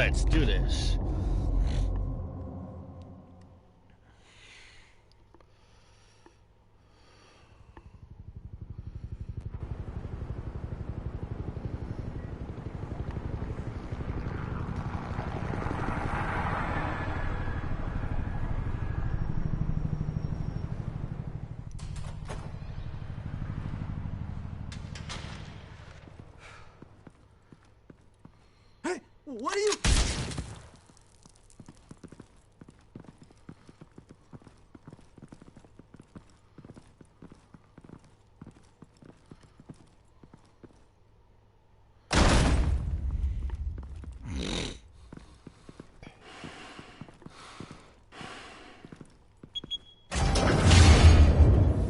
Let's do this. What are you...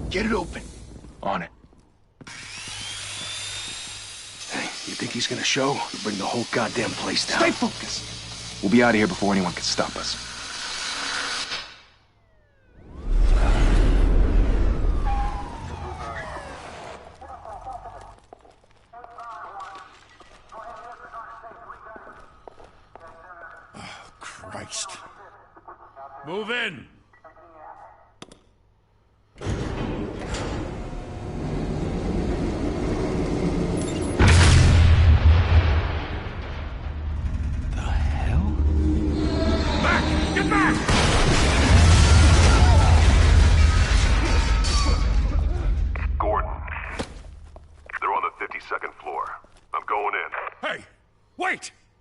Get it open. On it. Hey, you think he's gonna show? We'll bring the whole goddamn place down. Stay focused. We'll be out of here before anyone can stop us. Oh, Christ. Move in!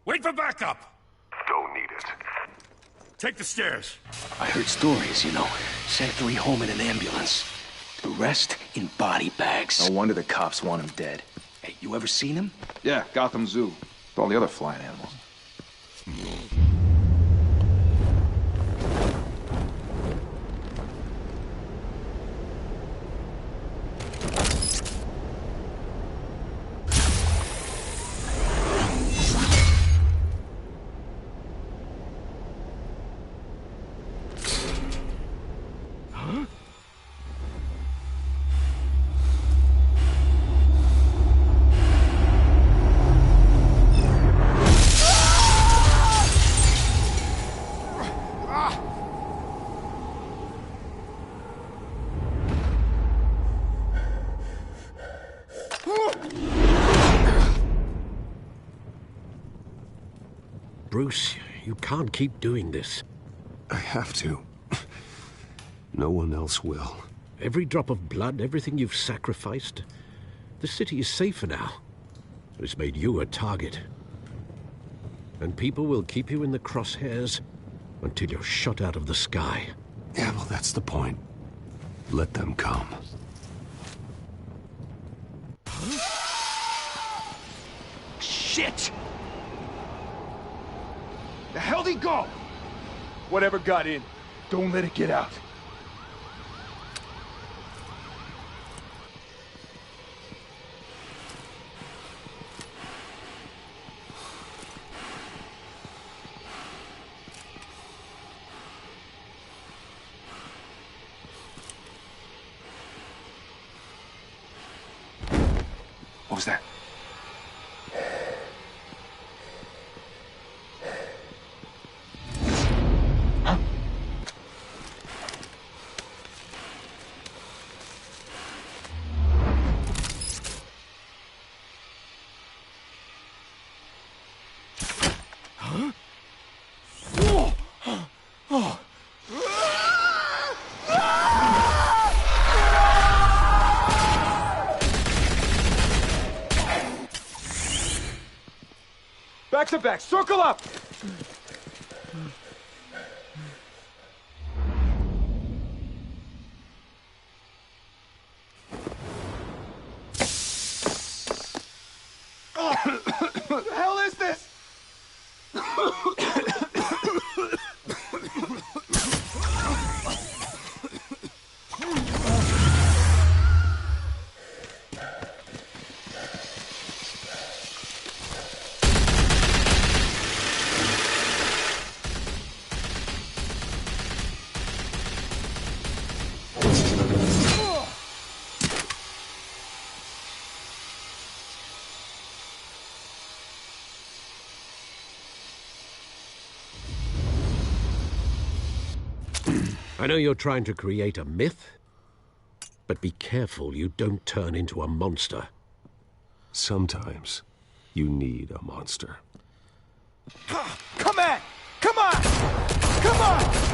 Wait for backup! Don't need it. Take the stairs. I heard stories, you know. Sent 3 home in an ambulance. The rest in body bags. No wonder the cops want him dead. Hey, you ever seen him? Yeah, Gotham Zoo. With all the other flying animals. Bruce, you can't keep doing this. I have to. No one else will. Every drop of blood, everything you've sacrificed. The city is safer now. It's made you a target. And people will keep you in the crosshairs until you're shot out of the sky. Yeah, well, that's the point. Let them come. Shit! The hell'd he go? Whatever got in, don't let it get out. What was that? Back to back, circle up! What the hell is this? I know you're trying to create a myth, but be careful you don't turn into a monster. Sometimes you need a monster. Come on! Come on! Come on!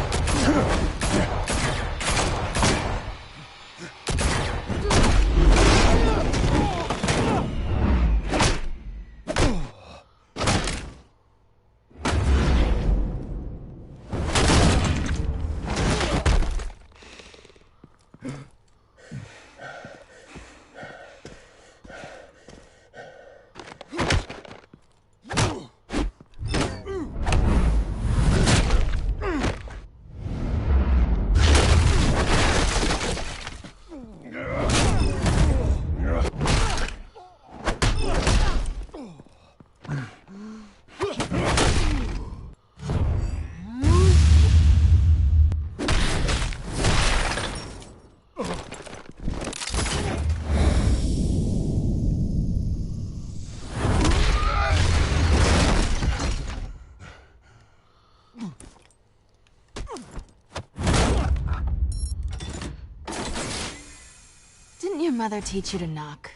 Didn't your mother teach you to knock?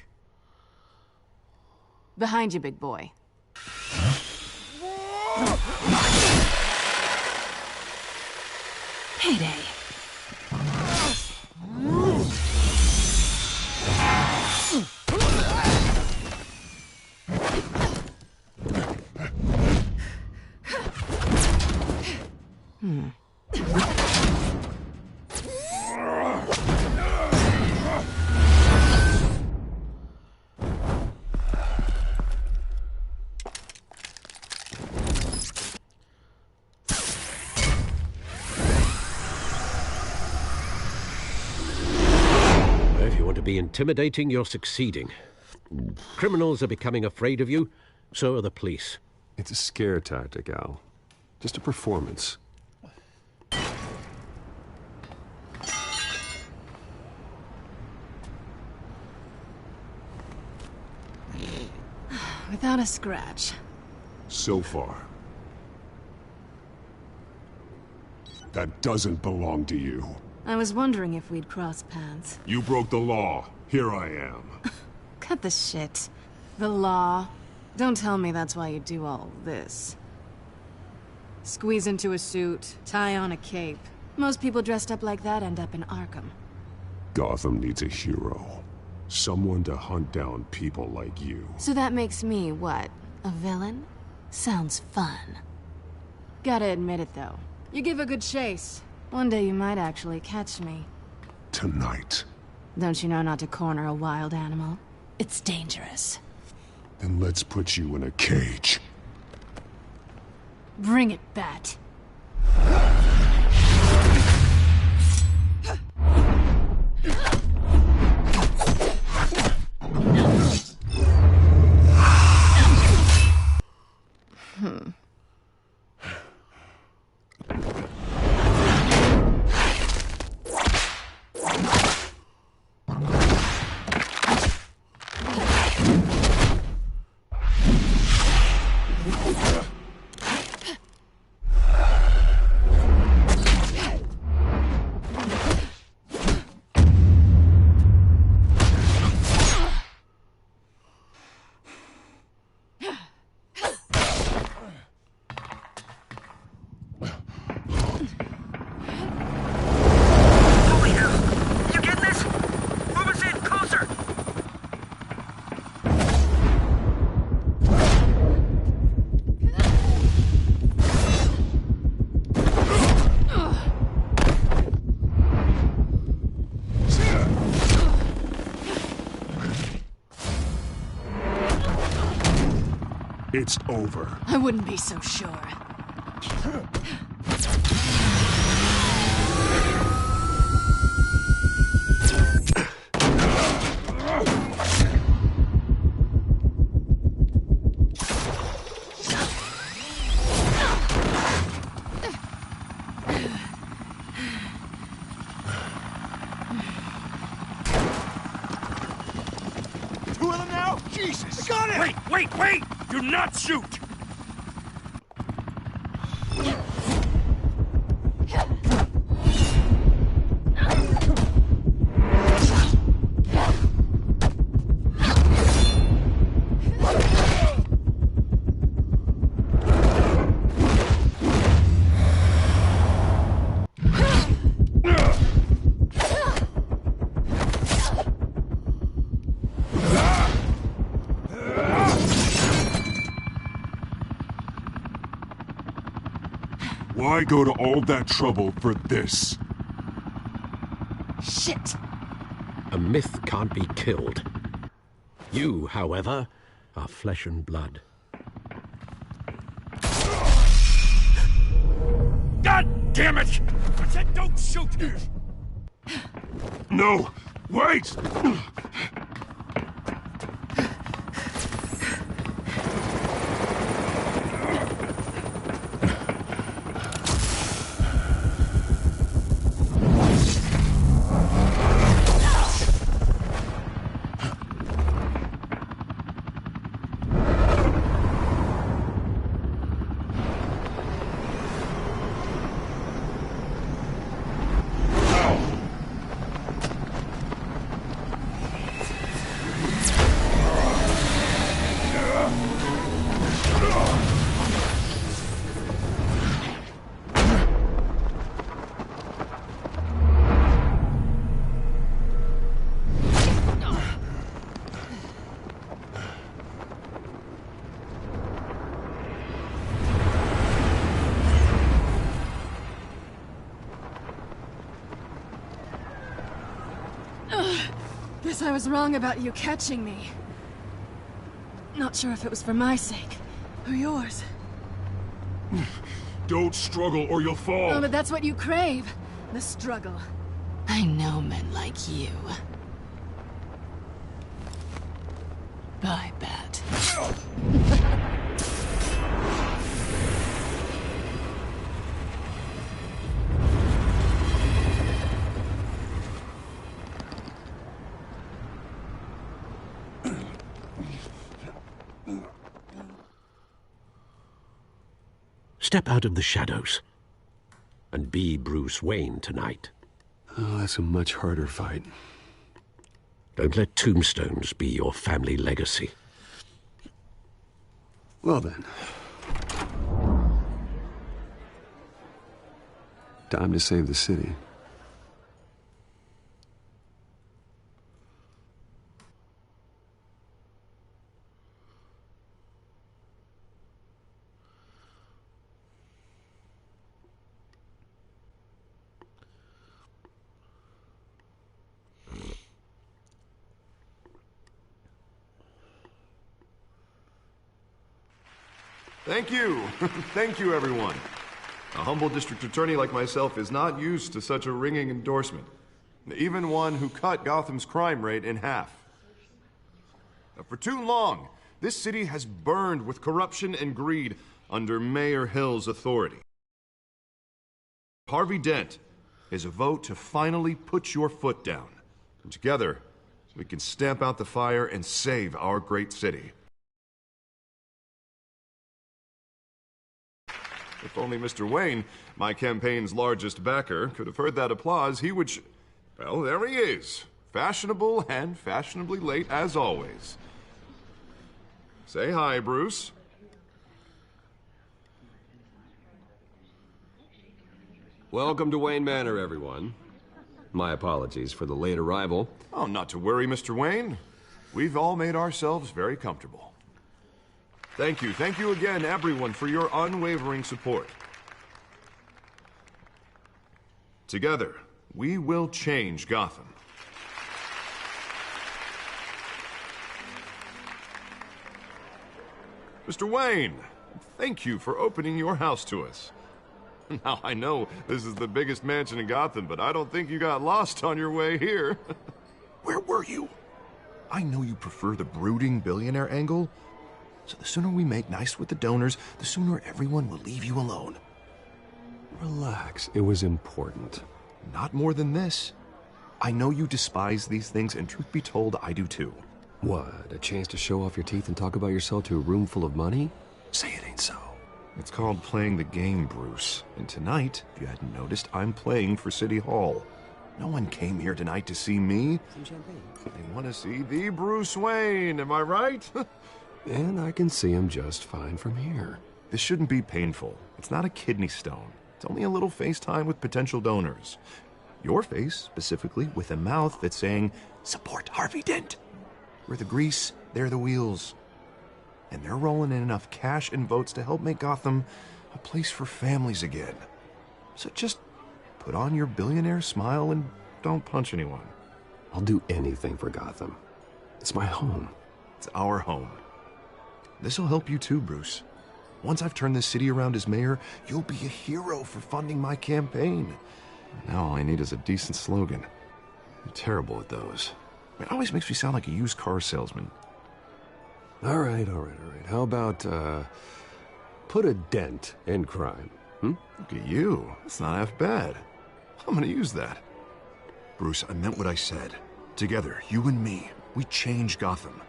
Behind you, big boy. Payday. If you want to be intimidating, you're succeeding. Criminals are becoming afraid of you, so are the police. It's a scare tactic, Al. Just a performance. Without a scratch. So far. That doesn't belong to you. I was wondering if we'd cross paths. You broke the law. Here I am. Cut the shit. The law. Don't tell me that's why you do all this. Squeeze into a suit, tie on a cape. Most people dressed up like that end up in Arkham. Gotham needs a hero. Someone to hunt down people like you. So that makes me, what, a villain? Sounds fun. Gotta admit it, though. You give a good chase. One day you might actually catch me. Tonight. Don't you know not to corner a wild animal? It's dangerous. Then let's put you in a cage. Bring it, Bat. It's over. I wouldn't be so sure. Two of them now? Jesus! I got it! Wait! Do not shoot! Why go to all that trouble for this? Shit! A myth can't be killed. You, however, are flesh and blood. God damn it! I said don't shoot! No! Wait! Guess I was wrong about you catching me. Not sure if it was for my sake, or yours. Don't struggle or you'll fall! Oh, but that's what you crave. The struggle. I know men like you. Bye, Bat. Step out of the shadows and be Bruce Wayne tonight. Oh, that's a much harder fight. Don't let tombstones be your family legacy. Well then. Time to save the city. Thank you. Thank you, everyone. A humble district attorney like myself is not used to such a ringing endorsement. Even one who cut Gotham's crime rate in half. For too long, this city has burned with corruption and greed under Mayor Hill's authority. Harvey Dent is a vote to finally put your foot down. And together, we can stamp out the fire and save our great city. If only Mr. Wayne, my campaign's largest backer, could have heard that applause, he would well, there he is. Fashionable and fashionably late as always. Say hi, Bruce. Welcome to Wayne Manor, everyone. My apologies for the late arrival. Oh, not to worry, Mr. Wayne. We've all made ourselves very comfortable. Thank you again, everyone, for your unwavering support. Together, we will change Gotham. Mr. Wayne, thank you for opening your house to us. Now, I know this is the biggest mansion in Gotham, but I don't think you got lost on your way here. Where were you? I know you prefer the brooding billionaire angle, so the sooner we make nice with the donors, the sooner everyone will leave you alone. Relax, it was important. Not more than this. I know you despise these things, and truth be told, I do too. What, a chance to show off your teeth and talk about yourself to a room full of money? Say it ain't so. It's called playing the game, Bruce. And tonight, if you hadn't noticed, I'm playing for City Hall. No one came here tonight to see me. Some champagne. They want to see the Bruce Wayne, am I right? And I can see him just fine from here. This shouldn't be painful. It's not a kidney stone. It's only a little FaceTime with potential donors. Your face, specifically, with a mouth that's saying, support Harvey Dent. We're the grease, they're the wheels. And they're rolling in enough cash and votes to help make Gotham a place for families again. So just put on your billionaire smile and don't punch anyone. I'll do anything for Gotham. It's my home. It's our home. This'll help you too, Bruce. Once I've turned this city around as mayor, you'll be a hero for funding my campaign. Now all I need is a decent slogan. I'm terrible at those. It always makes me sound like a used car salesman. All right. How about, put a dent in crime, Look at you. That's not half bad. I'm gonna use that. Bruce, I meant what I said. Together, you and me, we change Gotham.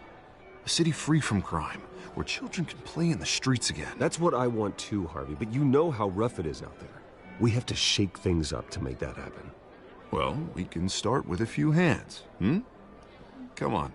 A city free from crime, where children can play in the streets again. That's what I want too, Harvey, but you know how rough it is out there. We have to shake things up to make that happen. Well, we can start with a few hands, Come on.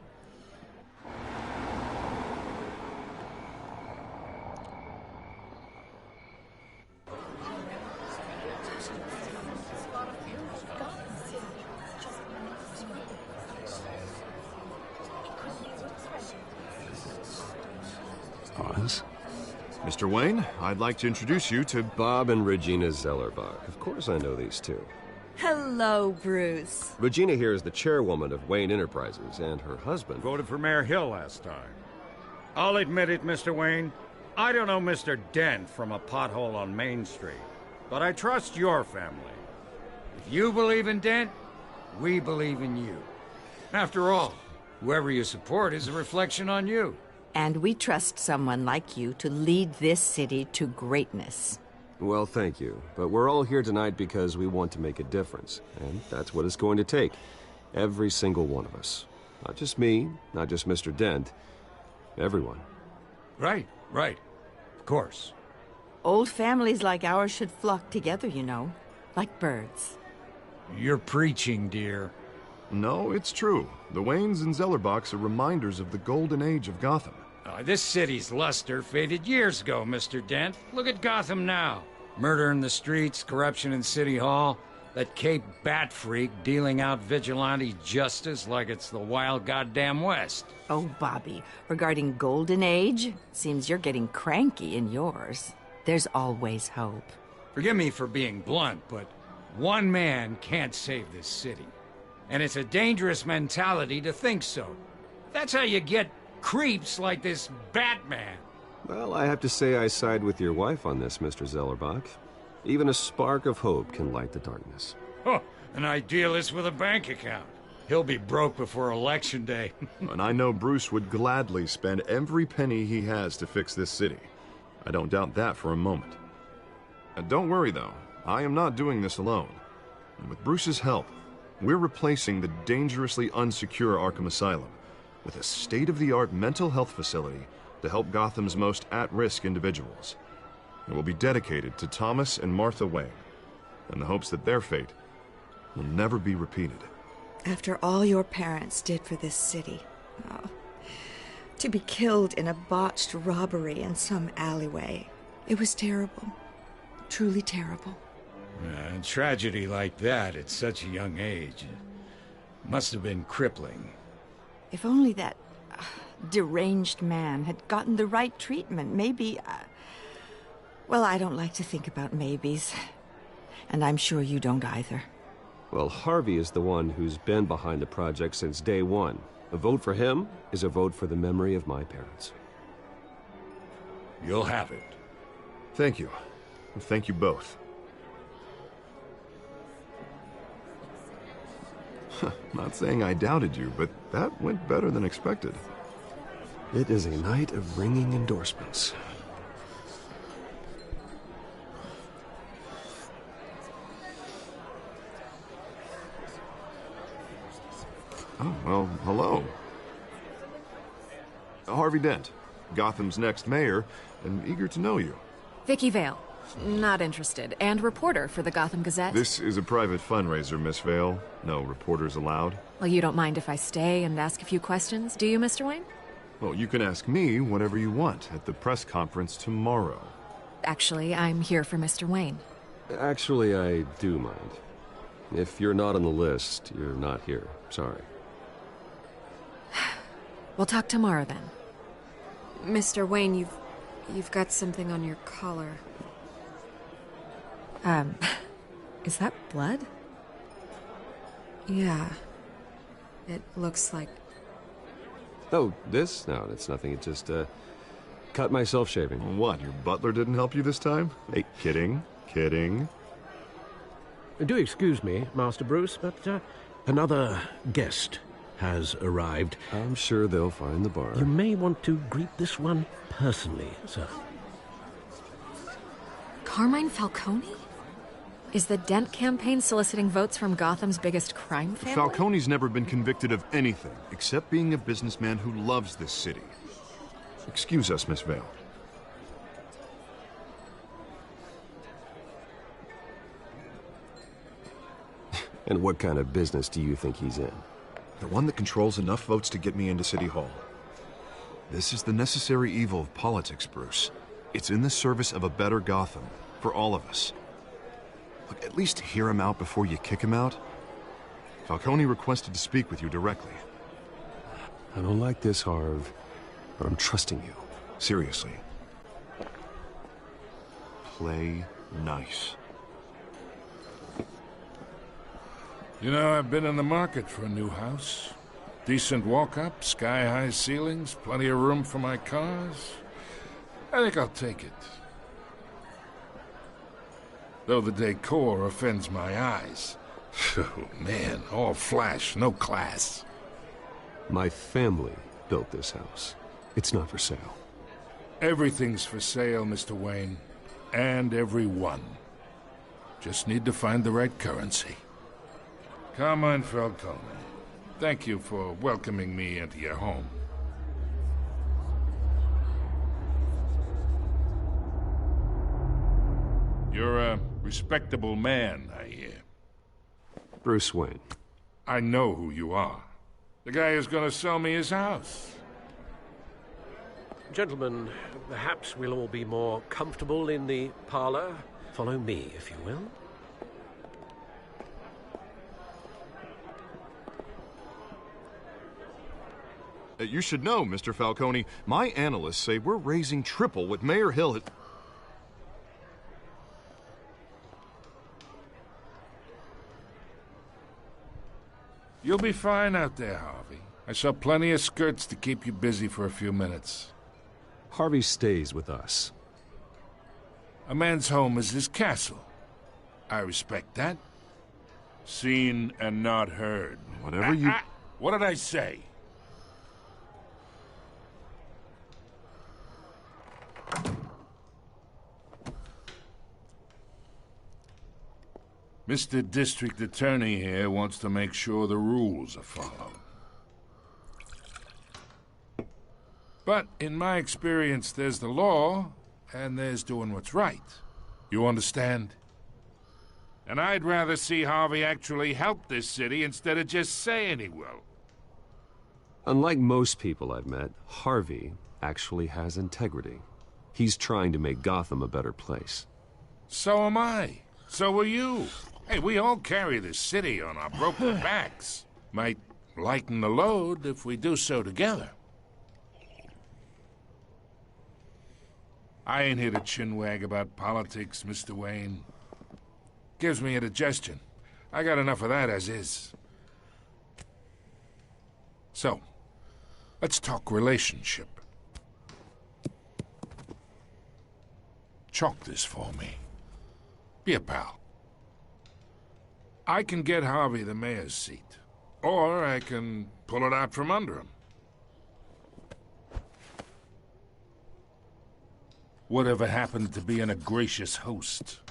Oz? Mr. Wayne, I'd like to introduce you to Bob and Regina Zellerbach. Of course I know these two. Hello, Bruce. Regina here is the chairwoman of Wayne Enterprises, and her husband... Voted for Mayor Hill last time. I'll admit it, Mr. Wayne. I don't know Mr. Dent from a pothole on Main Street, but I trust your family. If you believe in Dent, we believe in you. After all, whoever you support is a reflection on you. And we trust someone like you to lead this city to greatness. Well, thank you. But we're all here tonight because we want to make a difference. And that's what it's going to take. Every single one of us. Not just me, not just Mr. Dent. Everyone. Right. Of course. Old families like ours should flock together, you know. Like birds. You're preaching, dear. No, it's true. The Waynes and Zellerbachs are reminders of the golden age of Gotham. This city's luster faded years ago, Mr. Dent. Look at Gotham now. Murder in the streets, corruption in City Hall, that Cape Bat freak dealing out vigilante justice like it's the wild goddamn West. Oh, Bobby, regarding Golden Age, seems you're getting cranky in yours. There's always hope. Forgive me for being blunt, but one man can't save this city. And it's a dangerous mentality to think so. That's how you get creeps like this Batman. Well, I have to say I side with your wife on this, Mr. Zellerbach. Even a spark of hope can light the darkness. Oh, an idealist with a bank account. He'll be broke before Election Day. And I know Bruce would gladly spend every penny he has to fix this city. I don't doubt that for a moment. Don't worry, though. I am not doing this alone. And with Bruce's help, we're replacing the dangerously unsecure Arkham Asylum with a state-of-the-art mental health facility to help Gotham's most at-risk individuals. It will be dedicated to Thomas and Martha Wayne, in the hopes that their fate will never be repeated. After all your parents did for this city, to be killed in a botched robbery in some alleyway, it was terrible. Truly terrible. A tragedy like that at such a young age must have been crippling. If only that deranged man had gotten the right treatment, maybe... Well, I don't like to think about maybes. And I'm sure you don't either. Well, Harvey is the one who's been behind the project since day one. A vote for him is a vote for the memory of my parents. You'll have it. Thank you. Thank you both. Not saying I doubted you, but that went better than expected. It is a night of ringing endorsements. Oh, well, hello. Harvey Dent, Gotham's next mayor, and eager to know you. Vicky Vale. Not interested. And reporter for the Gotham Gazette. This is a private fundraiser, Miss Vale. No reporters allowed. Well, you don't mind if I stay and ask a few questions, do you, Mr. Wayne? Well, you can ask me whatever you want at the press conference tomorrow. Actually, I'm here for Mr. Wayne. Actually, I do mind. If you're not on the list, you're not here. Sorry. We'll talk tomorrow, then. Mr. Wayne, you've got something on your collar. Is that blood? Yeah. It looks like... Oh, this? No, it's nothing. It just, cut myself shaving. What, your butler didn't help you this time? Hey, kidding. Do excuse me, Master Bruce, but another guest has arrived. I'm sure they'll find the bar. You may want to greet this one personally, sir. Carmine Falcone? Is the Dent campaign soliciting votes from Gotham's biggest crime family? Falcone's never been convicted of anything, except being a businessman who loves this city. Excuse us, Miss Vale. And what kind of business do you think he's in? The one that controls enough votes to get me into City Hall. This is the necessary evil of politics, Bruce. It's in the service of a better Gotham, for all of us. Look, at least hear him out before you kick him out. Falcone requested to speak with you directly. I don't like this, Harv, but I'm trusting you. Seriously. Play nice. You know, I've been in the market for a new house. Decent walk-up, sky-high ceilings, plenty of room for my cars. I think I'll take it. Though the decor offends my eyes. Oh, man, all flash, no class. My family built this house. It's not for sale. Everything's for sale, Mr. Wayne. And everyone. Just need to find the right currency. Carmine Falcone, thank you for welcoming me into your home. You're a respectable man, I hear. Bruce Wayne. I know who you are. The guy who's gonna sell me his house. Gentlemen, perhaps we'll all be more comfortable in the parlor. Follow me, if you will. You should know, Mr. Falcone, my analysts say we're raising triple what Mayor Hill had... You'll be fine out there, Harvey. I saw plenty of skirts to keep you busy for a few minutes. Harvey stays with us. A man's home is his castle. I respect that. Seen and not heard. Whatever you... What did I say? Mr. District Attorney here wants to make sure the rules are followed. But in my experience, there's the law, and there's doing what's right. You understand? And I'd rather see Harvey actually help this city instead of just saying he will. Unlike most people I've met, Harvey actually has integrity. He's trying to make Gotham a better place. So am I. So are you. Hey, we all carry this city on our broken backs. Might lighten the load if we do so together. I ain't here to chinwag about politics, Mr. Wayne. Gives me indigestion. I got enough of that as is. So, let's talk relationship. Chalk this for me. Be a pal. I can get Harvey the mayor's seat, or I can pull it out from under him. Whatever happened to being a gracious host?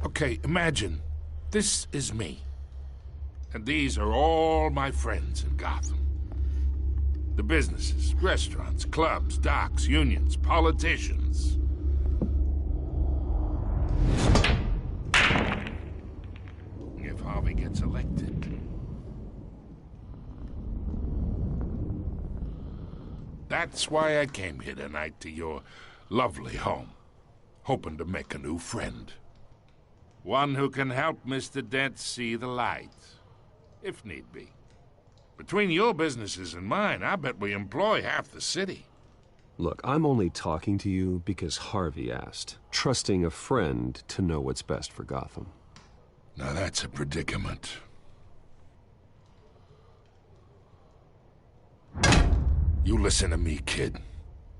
Okay, imagine this is me, and these are all my friends in Gotham. The businesses, restaurants, clubs, docks, unions, politicians. If Harvey gets elected. That's why I came here tonight to your lovely home, hoping to make a new friend. One who can help Mr. Dent see the light, if need be. Between your businesses and mine, I bet we employ half the city. Look, I'm only talking to you because Harvey asked, trusting a friend to know what's best for Gotham. Now that's a predicament. You listen to me, kid.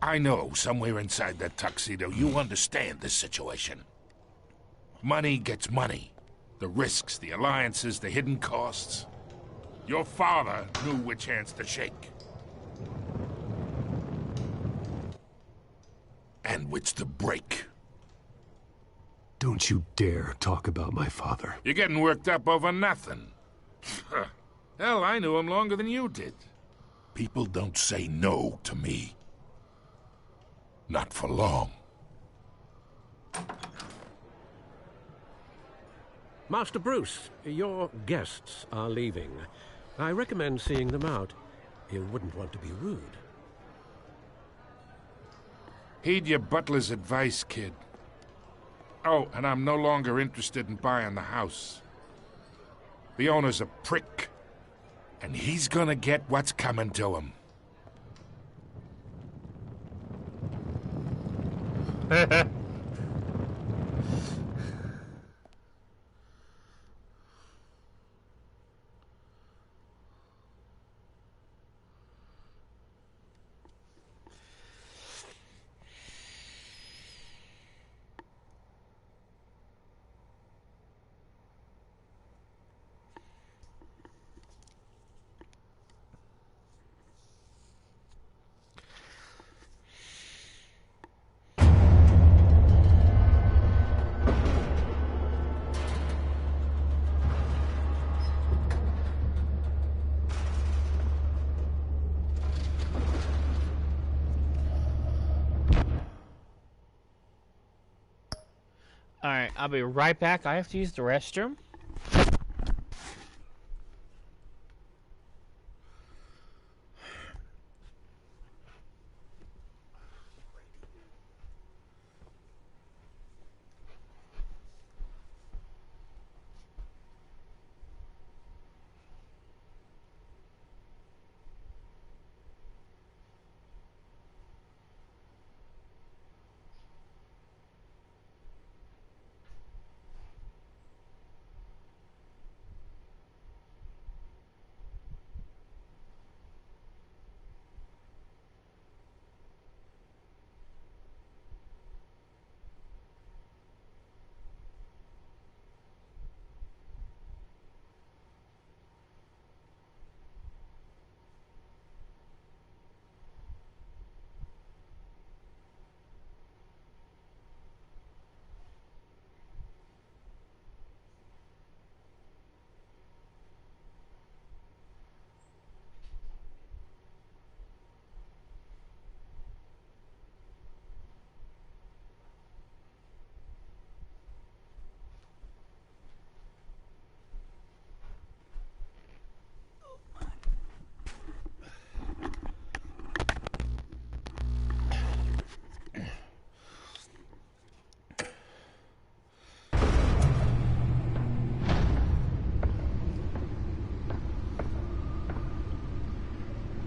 I know somewhere inside that tuxedo you understand this situation. Money gets money. The risks, the alliances, the hidden costs. Your father knew which hands to shake. And which to break. Don't you dare talk about my father. You're getting worked up over nothing. Hell, I knew him longer than you did. People don't say no to me. Not for long. Master Bruce, your guests are leaving. I recommend seeing them out. You wouldn't want to be rude. Heed your butler's advice, kid. Oh, and I'm no longer interested in buying the house. The owner's a prick, and he's gonna get what's coming to him. Alright, I'll be right back. I have to use the restroom.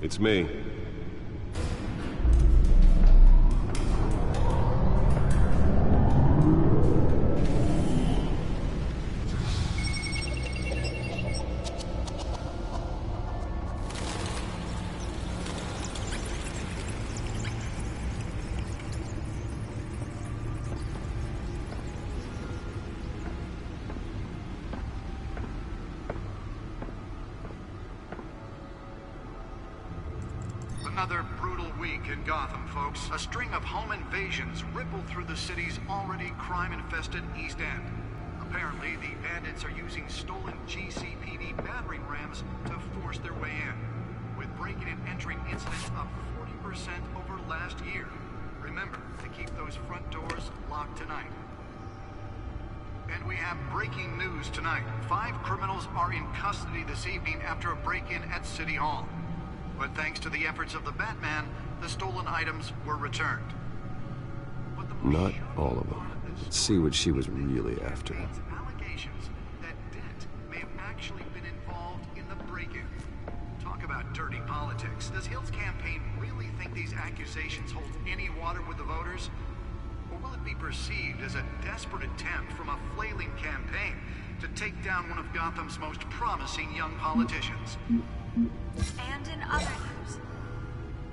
It's me. Another brutal week in Gotham, folks. A string of home invasions rippled through the city's already crime-infested East End. Apparently, the bandits are using stolen GCPD battering rams to force their way in, with breaking and entering incidents up 40% over last year. Remember to keep those front doors locked tonight. And we have breaking news tonight. 5 criminals are in custody this evening after a break-in at City Hall. But thanks to the efforts of the Batman, the stolen items were returned. Not all of them. Let's see what she was really after. Allegations that Dent may have actually been involved in the break-in. Talk about about dirty politics. Does Hill's campaign really think these accusations hold any water with the voters? Or will it be perceived as a desperate attempt from a flailing campaign to take down one of Gotham's most promising young politicians? And in other news,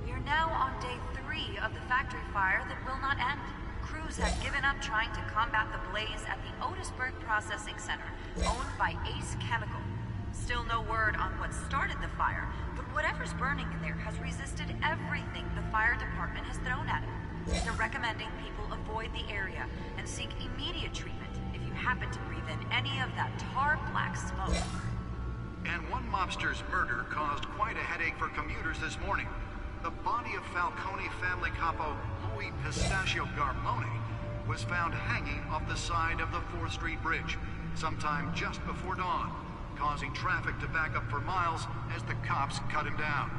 we are now on day 3 of the factory fire that will not end. Crews have given up trying to combat the blaze at the Otisburg Processing Center, owned by Ace Chemical. Still no word on what started the fire, but whatever's burning in there has resisted everything the fire department has thrown at it. They're recommending people avoid the area and seek immediate treatment if you happen to breathe in any of that tar black smoke. And one mobster's murder caused quite a headache for commuters this morning. The body of Falcone family capo Louis Pistachio Garmone was found hanging off the side of the 4th Street Bridge sometime just before dawn, causing traffic to back up for miles as the cops cut him down.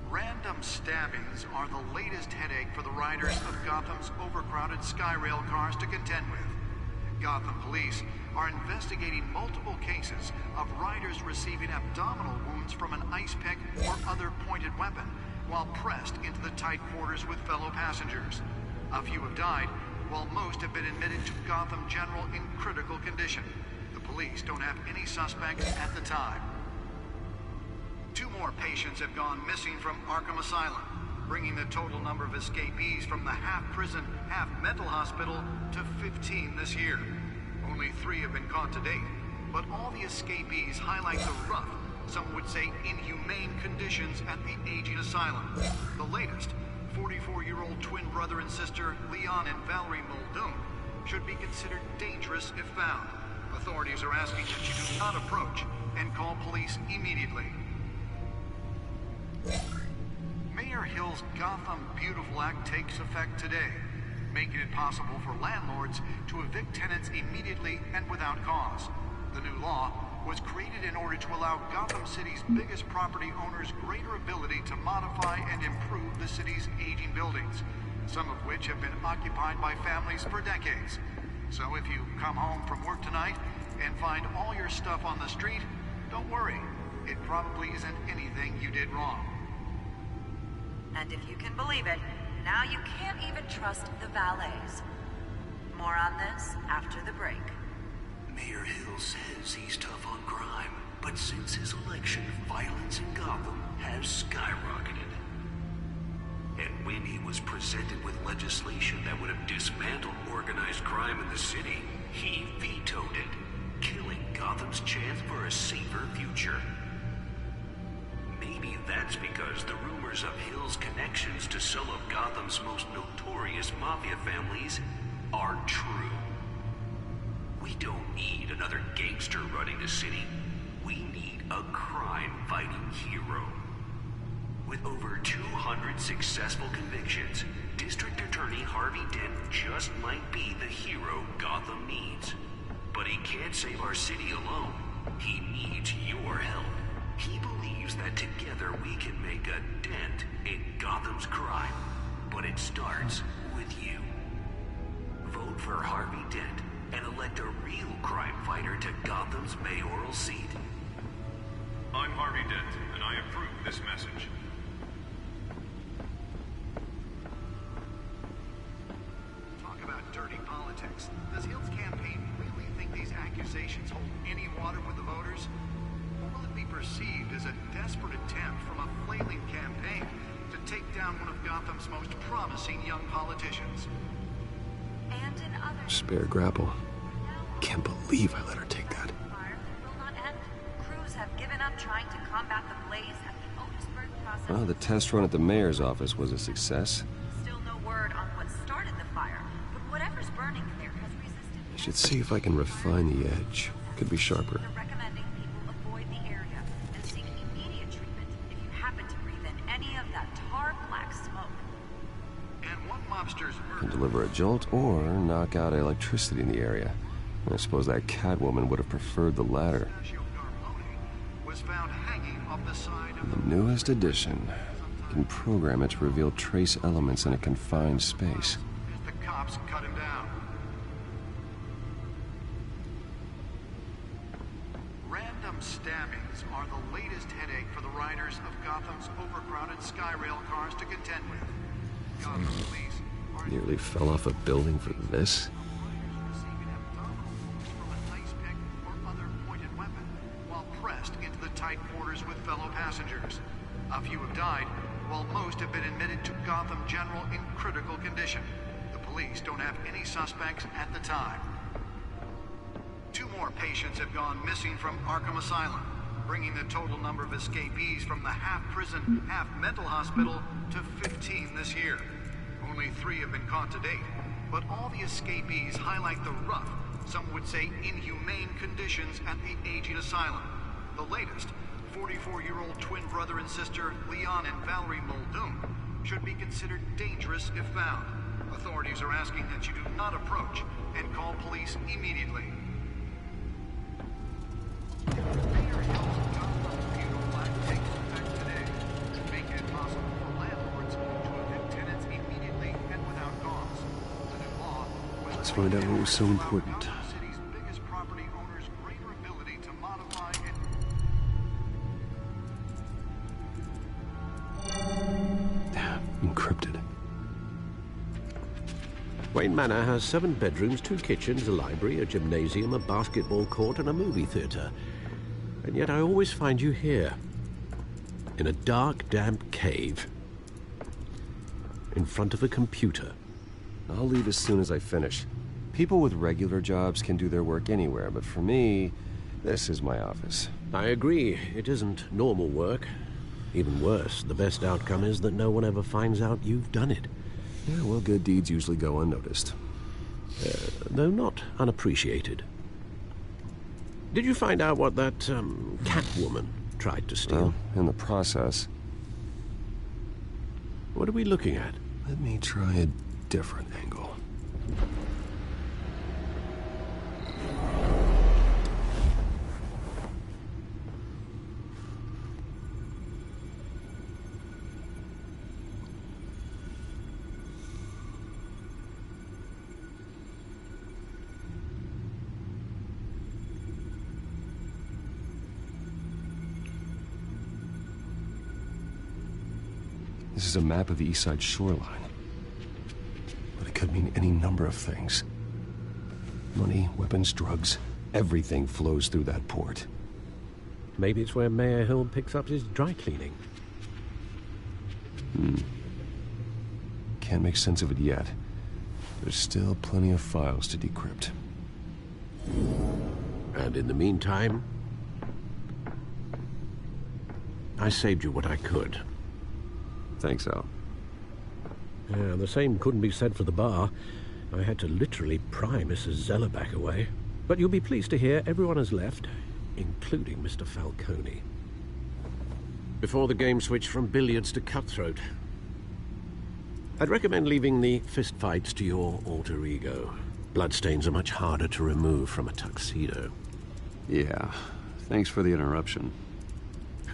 Random stabbings are the latest headache for the riders of Gotham's overcrowded Skyrail cars to contend with. Gotham police are investigating multiple cases of riders receiving abdominal wounds from an ice pick or other pointed weapon while pressed into the tight quarters with fellow passengers. A few have died, while most have been admitted to Gotham General in critical condition. The police don't have any suspects at the time. 2 more patients have gone missing from Arkham Asylum, bringing the total number of escapees from the half-prison, half-mental hospital to 15 this year. Only 3 have been caught to date, but all the escapees highlight the rough, some would say inhumane conditions at the aging asylum. The latest, 44-year-old twin brother and sister Leon and Valerie Muldoon, should be considered dangerous if found. Authorities are asking that you do not approach and call police immediately. Mayor Hill's Gotham Beautiful Act takes effect today, making it possible for landlords to evict tenants immediately and without cause. The new law was created in order to allow Gotham City's biggest property owners greater ability to modify and improve the city's aging buildings, some of which have been occupied by families for decades. So if you come home from work tonight and find all your stuff on the street, don't worry. It probably isn't anything you did wrong. And if you can believe it, now you can't even trust the valets. More on this after the break. Mayor Hill says he's tough on crime, but since his election, violence in Gotham has skyrocketed. And when he was presented with legislation that would have dismantled organized crime in the city, he vetoed it, killing Gotham's chance for a safer future. Maybe that's because the rumors of Hill's connections to some of Gotham's most notorious mafia families are true. We don't need another gangster running the city. We need a crime-fighting hero. With over 200 successful convictions, District Attorney Harvey Dent just might be the hero Gotham needs. But he can't save our city alone. He needs your help. He believes that together we can make a dent in Gotham's crime. But it starts with you. Vote for Harvey Dent and elect a real crime fighter to Gotham's mayoral seat. I'm Harvey Dent, and I approve this message. Talk about dirty politics. Does Hill's campaign really think these accusations hold any water with the voters? Or will it be perceived as a desperate attempt from a flailing campaign to take down one of Gotham's most promising young politicians? And in other Spare grapple. Can't believe I let her take that. will not end. Crews have given up trying to combat the blaze at the Otisburg Processing. Well, the test run at the mayor's office was a success. Still no word on what started the fire, but whatever's burning in there has resisted. I should see if I can refine the edge. Could be sharper. They're recommending people avoid the area and seek immediate treatment if you happen to breathe in any of that tar black smoke. And one mobster's Can deliver a jolt or knock out electricity in the area. I suppose that Catwoman would have preferred the latter. was found hanging off the side of The newest edition. You can program it to reveal trace elements in a confined space. as the cops cut him down. stabbings are the latest headache for the riders of Gotham's overcrowded Skyrail cars to contend with. Gotham police are Nearly fell off a building for this? while pressed into the tight quarters with fellow passengers. A few have died, while most have been admitted to Gotham General in critical condition. The police don't have any suspects at the time. 2 more patients have gone missing from Arkham Asylum, bringing the total number of escapees from the half-prison, half-mental hospital to 15 this year. Only 3 have been caught to date, but all the escapees highlight the rough, some would say inhumane conditions at the aging asylum. The latest, 44-year-old twin brother and sister Leon and Valerie Muldoon, should be considered dangerous if found. Authorities are asking that you do not approach and call police immediately. Mayor Hill's Gotham Funeral Act takes effect today, making it possible for landlords to evict tenants immediately and without cause. The new law will Let's find out what was so important. the city's biggest property owners' greater ability to modify and Encrypted. Wayne Manor has 7 bedrooms, 2 kitchens, a library, a gymnasium, a basketball court, and a movie theater. And yet I always find you here, in a dark, damp cave, in front of a computer. I'll leave as soon as I finish. People with regular jobs can do their work anywhere, but for me, this is my office. I agree, it isn't normal work. Even worse, the best outcome is that no one ever finds out you've done it. Yeah, well, good deeds usually go unnoticed. Though not unappreciated. Did you find out what that, Catwoman tried to steal? Well, in the process. What are we looking at? Let me try a different angle. This is a map of the East Side shoreline. But it could mean any number of things. Money, weapons, drugs, everything flows through that port. Maybe it's where Mayor Hill picks up his dry cleaning. Can't make sense of it yet. There's still plenty of files to decrypt. And in the meantime, I saved you what I could. Thanks, Al. Yeah, the same couldn't be said for the bar. I had to literally pry Mrs. Zellerback away. But you'll be pleased to hear everyone has left, including Mr. Falcone. Before the game switched from billiards to cutthroat. I'd recommend leaving the fistfights to your alter ego. Bloodstains are much harder to remove from a tuxedo. Yeah, thanks for the interruption.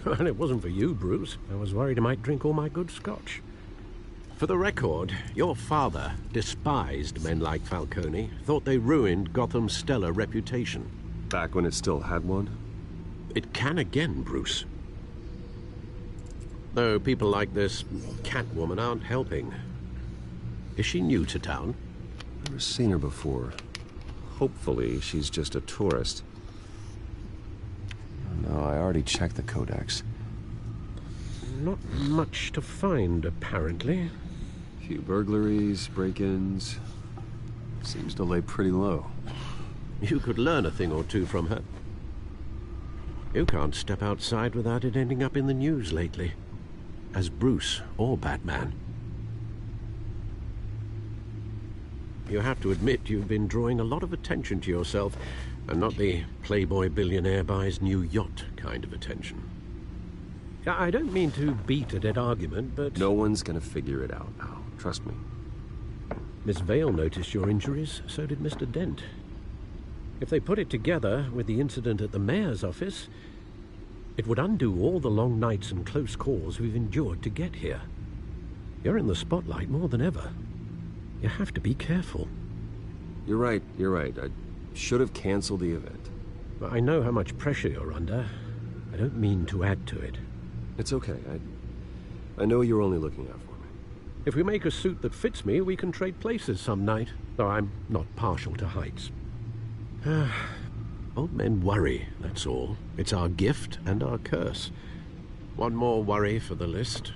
And it wasn't for you, Bruce. I was worried I might drink all my good scotch. For the record, your father despised men like Falcone, thought they ruined Gotham's stellar reputation. Back when it still had one? It can again, Bruce. Though people like this Catwoman aren't helping. Is she new to town? Never seen her before. Hopefully, she's just a tourist. No, I already checked the codex. Not much to find, apparently. Few burglaries, break-ins. Seems to lay pretty low. You could learn a thing or two from her. You can't step outside without it ending up in the news lately. As Bruce or Batman. You have to admit you've been drawing a lot of attention to yourself, and not the playboy billionaire buys new yacht kind of attention. I don't mean to beat a dead argument, but... No one's gonna figure it out now. Trust me. Miss Vale noticed your injuries, so did Mr. Dent. If they put it together with the incident at the mayor's office, it would undo all the long nights and close calls we've endured to get here. You're in the spotlight more than ever. You have to be careful. You're right. I should have canceled the event. I know how much pressure you're under. I don't mean to add to it. It's okay. I know you're only looking out for me. If we make a suit that fits me, we can trade places some night, though I'm not partial to heights. Old men worry, that's all. It's our gift and our curse. One more worry for the list.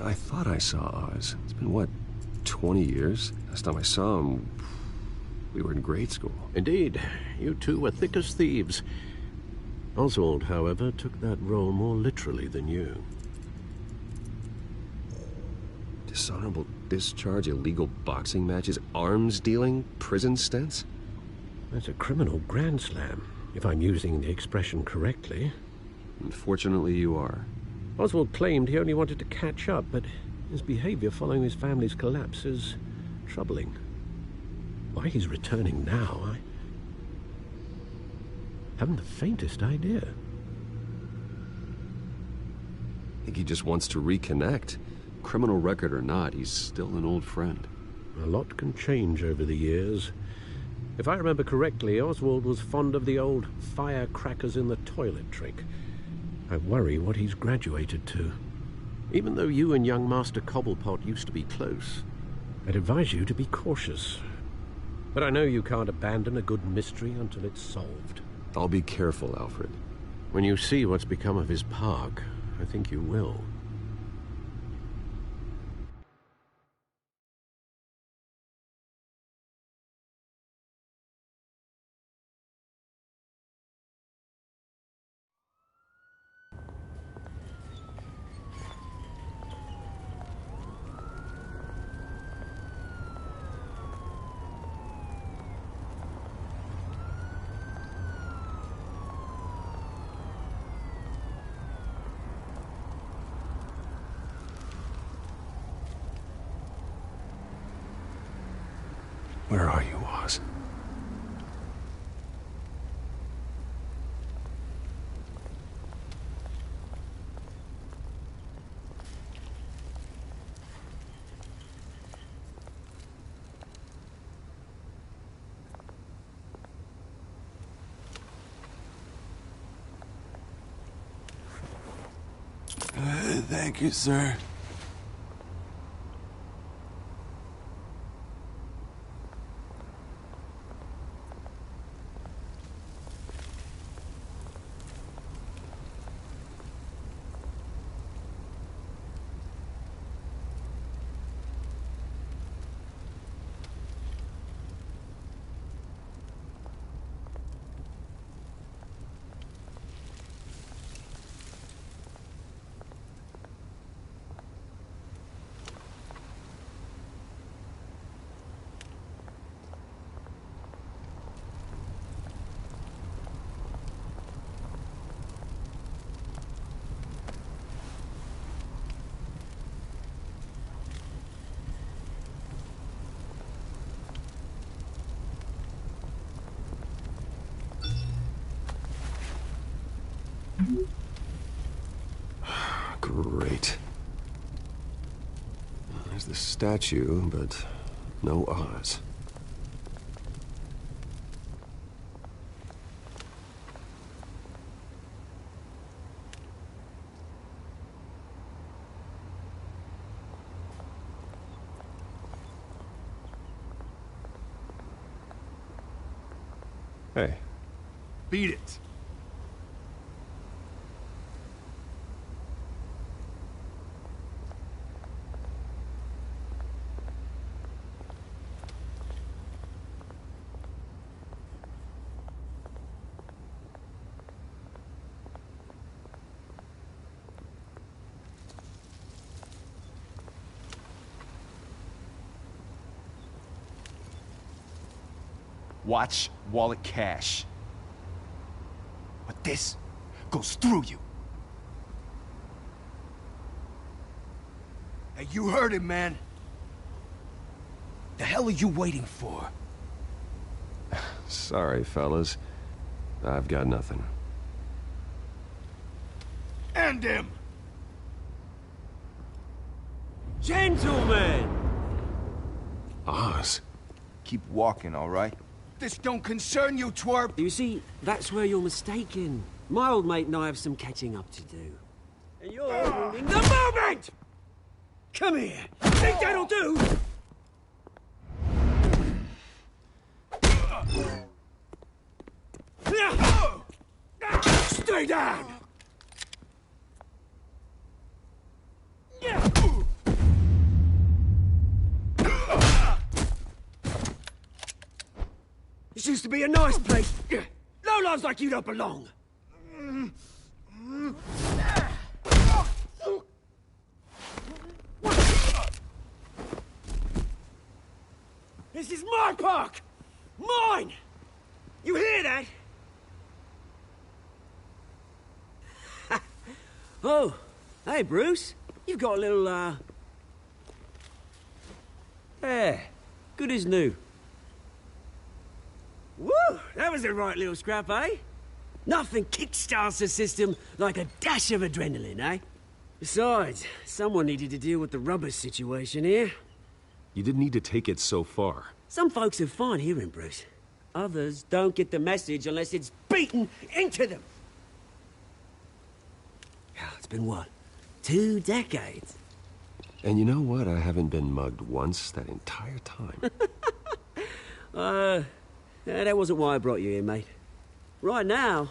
I thought I saw Oz. It's been, what, 20 years? Last time I saw him, we were in grade school. Indeed. You two were thick as thieves. Oswald, however, took that role more literally than you. Dishonorable discharge, illegal boxing matches, arms dealing, prison stints? That's a criminal grand slam, if I'm using the expression correctly. Unfortunately, you are. Oswald claimed he only wanted to catch up, but his behavior following his family's collapse is troubling. Why he's returning now, I haven't the faintest idea. I think he just wants to reconnect. Criminal record or not, he's still an old friend. A lot can change over the years. If I remember correctly, Oswald was fond of the old firecrackers in the toilet trick. I worry what he's graduated to. Even though you and young Master Cobblepot used to be close, I'd advise you to be cautious. But I know you can't abandon a good mystery until it's solved. I'll be careful, Alfred. When you see what's become of his park, I think you will. Where are you, Oz? Thank you, sir. Great. There's the statue, but no Oz. Hey. Beat it. Watch wallet cash. But this goes through you. Hey, you heard him, man. The hell are you waiting for? Sorry, fellas. I've got nothing. End him! Gentlemen! Oz. Keep walking, all right? This don't concern you, twerp! You see, that's where you're mistaken. My old mate and I have some catching up to do. And you're ruining the moment! Come here! Think that'll do? Stay down! This used to be a nice place. Lowlifes like you don't belong. This is my park! Mine! You hear that? Oh, hey, Bruce. You've got a little, Yeah, good as new. Woo! That was a right little scrap, eh? Nothing kickstarts the system like a dash of adrenaline, eh? Besides, someone needed to deal with the rubber situation here. You didn't need to take it so far. Some folks are fine hearing, Bruce. Others don't get the message unless it's beaten into them. It's been what? 2 decades? And you know what? I haven't been mugged once that entire time. That wasn't why I brought you here, mate. Right now,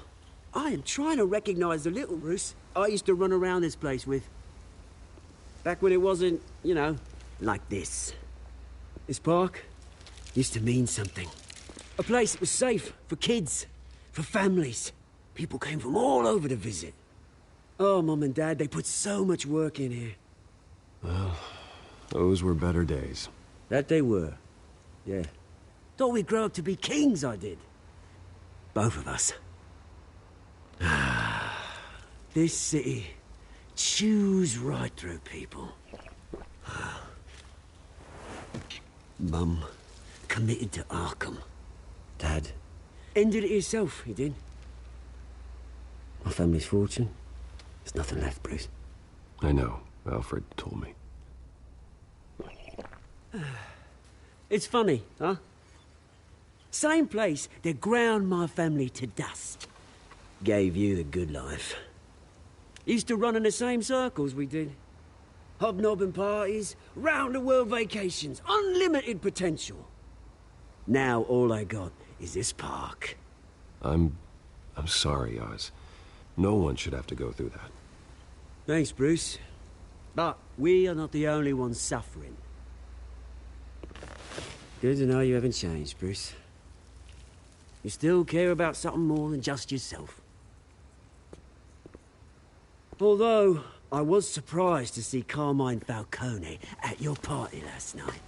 I am trying to recognize the little Bruce I used to run around this place with. Back when it wasn't, you know, like this. This park used to mean something. A place that was safe for kids, for families. People came from all over to visit. Oh, Mum and Dad, they put so much work in here. Well, those were better days. That they were. Yeah. Thought we'd grow up to be kings, I did. Both of us. This city chews right through people. Mum committed to Arkham. Dad ended it himself, he did. My family's fortune. There's nothing left, Bruce. I know. Alfred told me. It's funny, huh? Same place that ground my family to dust. Gave you the good life. Used to run in the same circles we did. Hobnobbing parties, round-the-world vacations, unlimited potential. Now all I got is this park. I'm sorry, Oz. No one should have to go through that. Thanks, Bruce. But we are not the only ones suffering. Good to know you haven't changed, Bruce. You still care about something more than just yourself. Although, I was surprised to see Carmine Falcone at your party last night.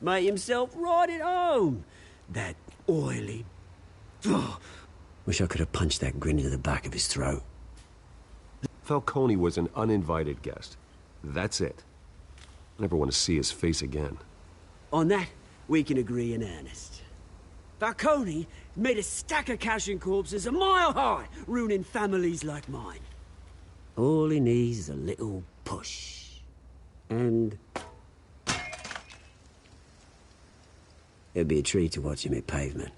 Made himself right at home. That oily... Oh, wish I could have punched that grin into the back of his throat. Falcone was an uninvited guest. That's it. I never want to see his face again. On that, we can agree in earnest. Falcone made a stack of cash and corpses a mile high, ruining families like mine. All he needs is a little push. And... it'd be a treat to watch him hit pavement.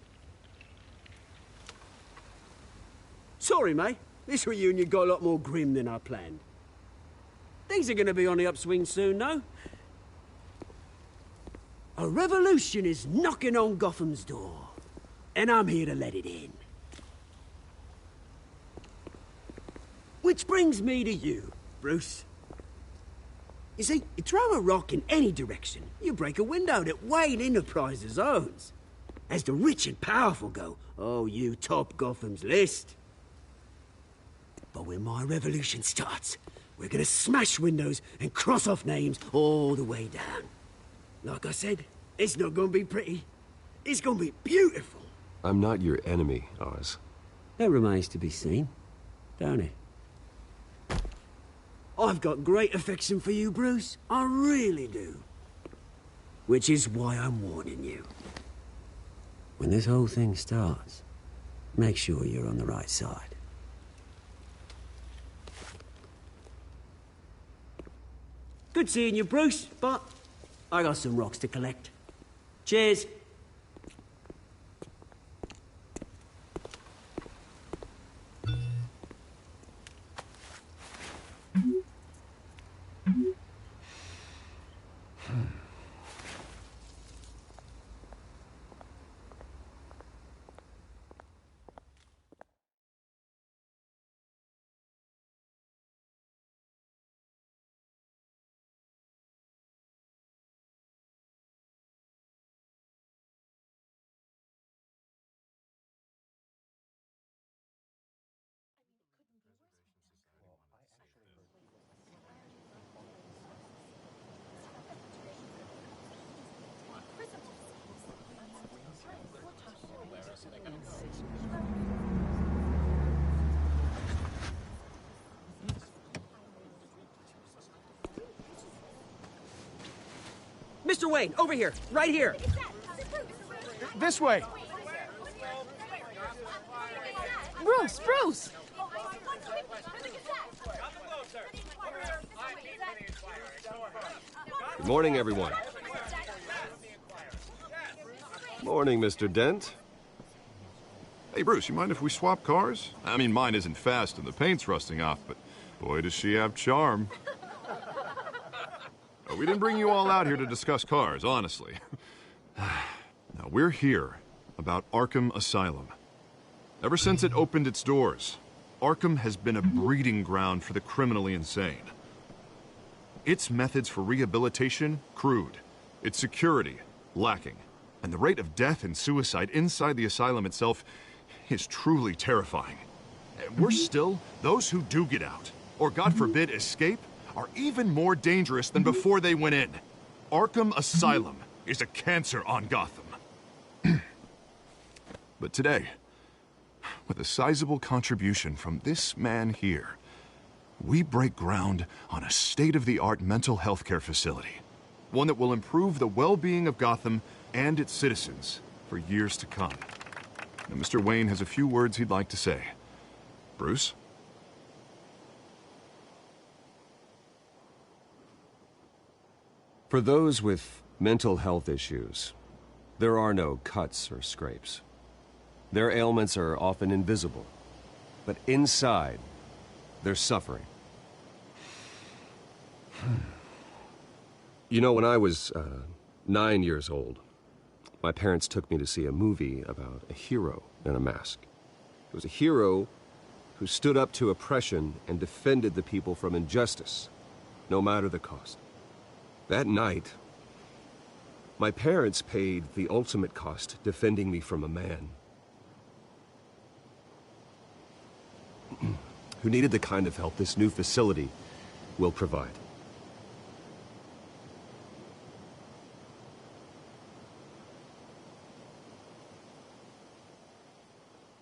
Sorry, mate. This reunion got a lot more grim than I planned. Things are gonna be on the upswing soon, no? A revolution is knocking on Gotham's door, and I'm here to let it in. Which brings me to you, Bruce. You see, you throw a rock in any direction, you break a window that Wayne Enterprises owns. As the rich and powerful go, oh, you top Gotham's list. But when my revolution starts, we're gonna smash windows and cross off names all the way down. Like I said, it's not gonna be pretty. It's gonna be beautiful. I'm not your enemy, Oz. That remains to be seen, don't it? I've got great affection for you, Bruce. I really do. Which is why I'm warning you. When this whole thing starts, make sure you're on the right side. Good seeing you, Bruce, but I got some rocks to collect. Cheers. Mr. Wayne, over here, right here. This way. Bruce! Good morning, everyone. Morning, Mr. Dent. Hey, Bruce, you mind if we swap cars? I mean, mine isn't fast and the paint's rusting off, but boy, does she have charm. We didn't bring you all out here to discuss cars, honestly. Now, we're here about Arkham Asylum. Ever since it opened its doors, Arkham has been a breeding ground for the criminally insane. Its methods for rehabilitation, crude. Its security, lacking. And the rate of death and suicide inside the asylum itself is truly terrifying. Worse still, those who do get out, or God forbid, escape, are even more dangerous than before they went in. Arkham Asylum is a cancer on Gotham. But today, with a sizable contribution from this man here, we break ground on a state-of-the-art mental health care facility. One that will improve the well-being of Gotham and its citizens for years to come. Now, Mr. Wayne has a few words he'd like to say. Bruce? For those with mental health issues, there are no cuts or scrapes. Their ailments are often invisible, but inside, they're suffering. You know, when I was 9 years old, my parents took me to see a movie about a hero in a mask. It was a hero who stood up to oppression and defended the people from injustice, no matter the cost. That night, my parents paid the ultimate cost defending me from a man who needed the kind of help this new facility will provide.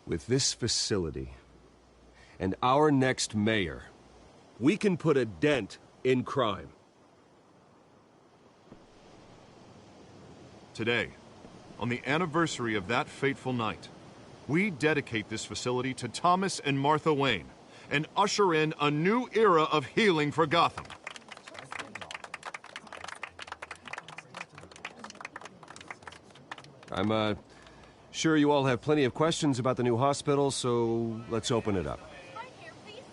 With this facility and our next mayor, we can put a dent in crime. Today, on the anniversary of that fateful night, we dedicate this facility to Thomas and Martha Wayne and usher in a new era of healing for Gotham. I'm sure you all have plenty of questions about the new hospital, so let's open it up.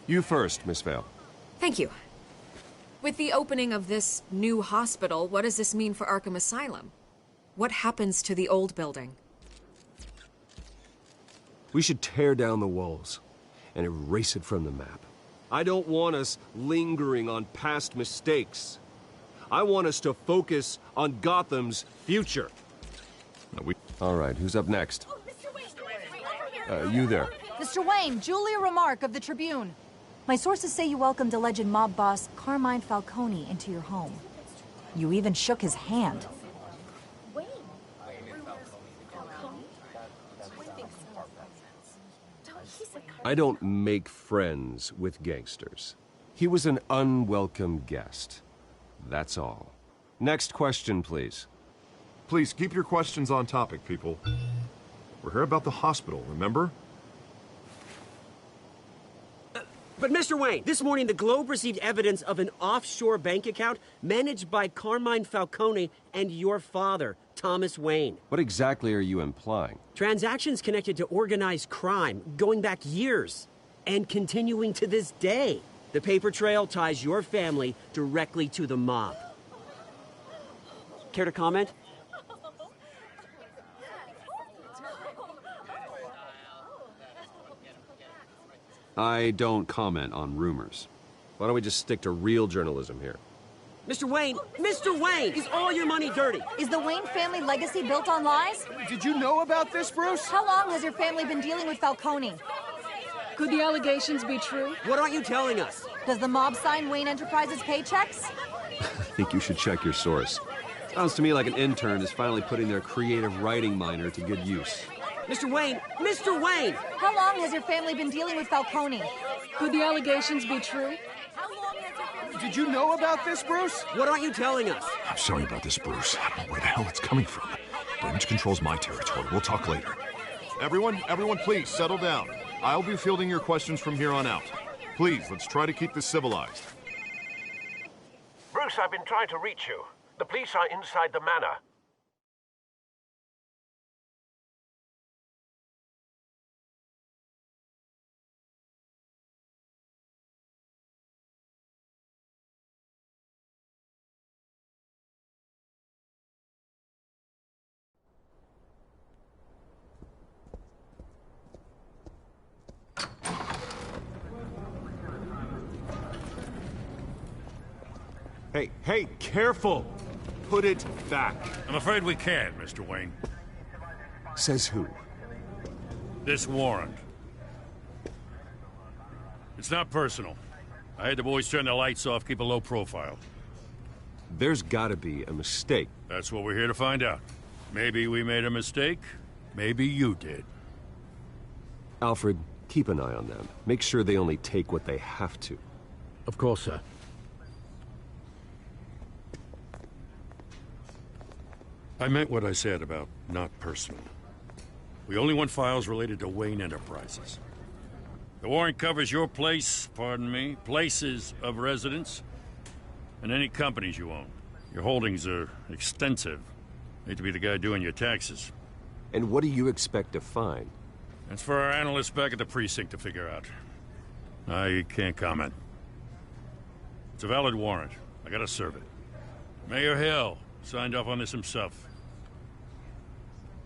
You first, Miss Vale. Thank you. With the opening of this new hospital, what does this mean for Arkham Asylum? What happens to the old building? We should tear down the walls and erase it from the map. I don't want us lingering on past mistakes. I want us to focus on Gotham's future. All right, who's up next? You there. Mr. Wayne, Julia Remark of the Tribune. My sources say you welcomed alleged mob boss Carmine Falcone into your home. You even shook his hand. I don't make friends with gangsters. He was an unwelcome guest. That's all. Next question, please. Please, keep your questions on topic, people. We're here about the hospital, remember? But Mr. Wayne, this morning the Globe received evidence of an offshore bank account managed by Carmine Falcone and your father, Thomas Wayne. What exactly are you implying? Transactions connected to organized crime going back years and continuing to this day. The paper trail ties your family directly to the mob. Care to comment? I don't comment on rumors. Why don't we just stick to real journalism here? Mr. Wayne, is all your money dirty? Is the Wayne family legacy built on lies? Did you know about this, Bruce? How long has your family been dealing with Falcone? Could the allegations be true? What aren't you telling us? Does the mob sign Wayne Enterprises paychecks? I think you should check your source. Sounds to me like an intern is finally putting their creative writing minor to good use. Mr. Wayne! How long has your family been dealing with Falcone? Could the allegations be true? Did you know about this, Bruce? What aren't you telling us? I'm sorry about this, Bruce. I don't know where the hell it's coming from. Damage control's my territory. We'll talk later. Everyone, please, settle down. I'll be fielding your questions from here on out. Please, let's try to keep this civilized. Bruce, I've been trying to reach you. The police are inside the manor. Hey, careful! Put it back. I'm afraid we can't, Mr. Wayne. Says who? This warrant. It's not personal. I had the boys turn the lights off, keep a low profile. There's gotta be a mistake. That's what we're here to find out. Maybe we made a mistake. Maybe you did. Alfred, keep an eye on them. Make sure they only take what they have to. Of course, sir. I meant what I said about not personal. We only want files related to Wayne Enterprises. The warrant covers your place, pardon me, places of residence, and any companies you own. Your holdings are extensive. Hate to be the guy doing your taxes. And what do you expect to find? That's for our analysts back at the precinct to figure out. I can't comment. It's a valid warrant. I gotta serve it. Mayor Hill signed off on this himself.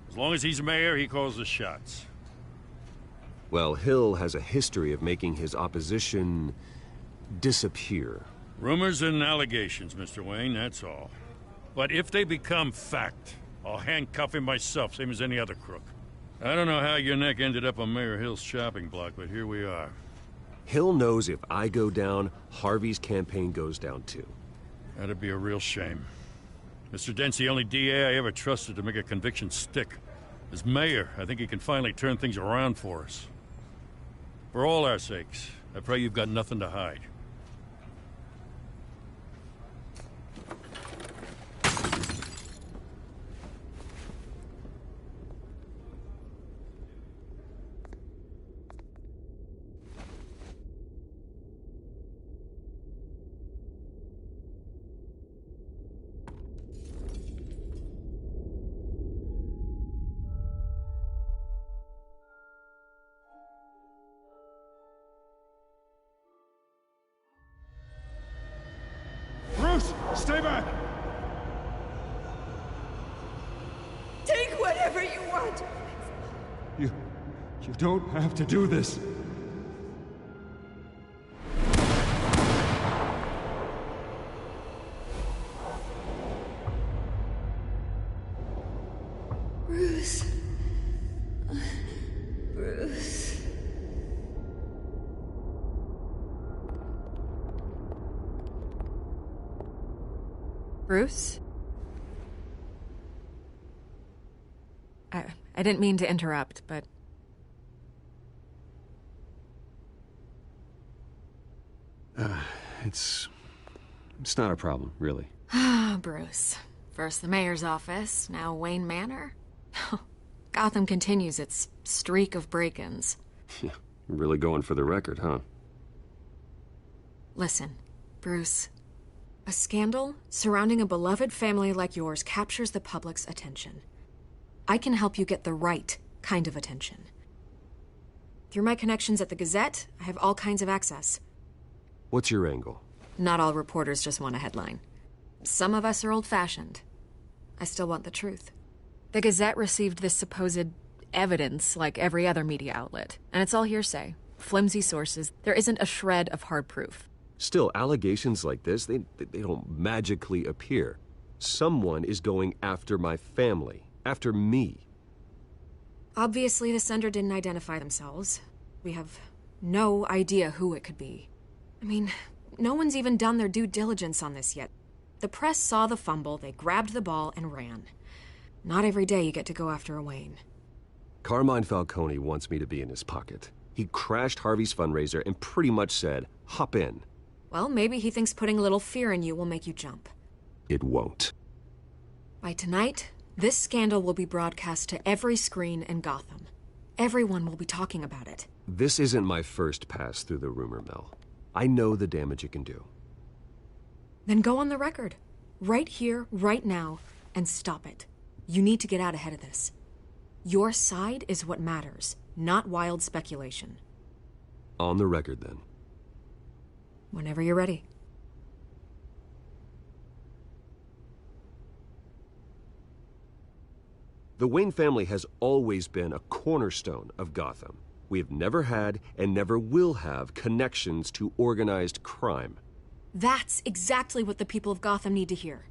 As long as he's mayor, he calls the shots. Well, Hill has a history of making his opposition disappear. Rumors and allegations, Mr. Wayne, that's all. But if they become fact, I'll handcuff him myself, same as any other crook. I don't know how your neck ended up on Mayor Hill's shopping block, but here we are. Hill knows if I go down, Harvey's campaign goes down too. That'd be a real shame. Mr. Dent's the only DA I ever trusted to make a conviction stick. As mayor, I think he can finally turn things around for us. For all our sakes, I pray you've got nothing to hide. Stay back! Take whatever you want. You don't have to do this. Bruce. Bruce. Bruce? I didn't mean to interrupt, but... It's not a problem, really. Ah, Bruce. First the mayor's office, now Wayne Manor. Gotham continues its streak of break-ins. Yeah, really going for the record, huh? Listen, Bruce. A scandal surrounding a beloved family like yours captures the public's attention. I can help you get the right kind of attention. Through my connections at the Gazette, I have all kinds of access. What's your angle? Not all reporters just want a headline. Some of us are old-fashioned. I still want the truth. The Gazette received this supposed evidence like every other media outlet, and it's all hearsay. Flimsy sources. There isn't a shred of hard proof. Still, allegations like this, they don't magically appear. Someone is going after my family, after me. Obviously, the sender didn't identify themselves. We have no idea who it could be. I mean, no one's even done their due diligence on this yet. The press saw the fumble, they grabbed the ball and ran. Not every day you get to go after a Wayne. Carmine Falcone wants me to be in his pocket. He crashed Harvey's fundraiser and pretty much said, hop in. Well, maybe he thinks putting a little fear in you will make you jump. It won't. By tonight, this scandal will be broadcast to every screen in Gotham. Everyone will be talking about it. This isn't my first pass through the rumor mill. I know the damage it can do. Then go on the record. Right here, right now, and stop it. You need to get out ahead of this. Your side is what matters, not wild speculation. On the record, then. Whenever you're ready. The Wayne family has always been a cornerstone of Gotham. We have never had and never will have connections to organized crime. That's exactly what the people of Gotham need to hear.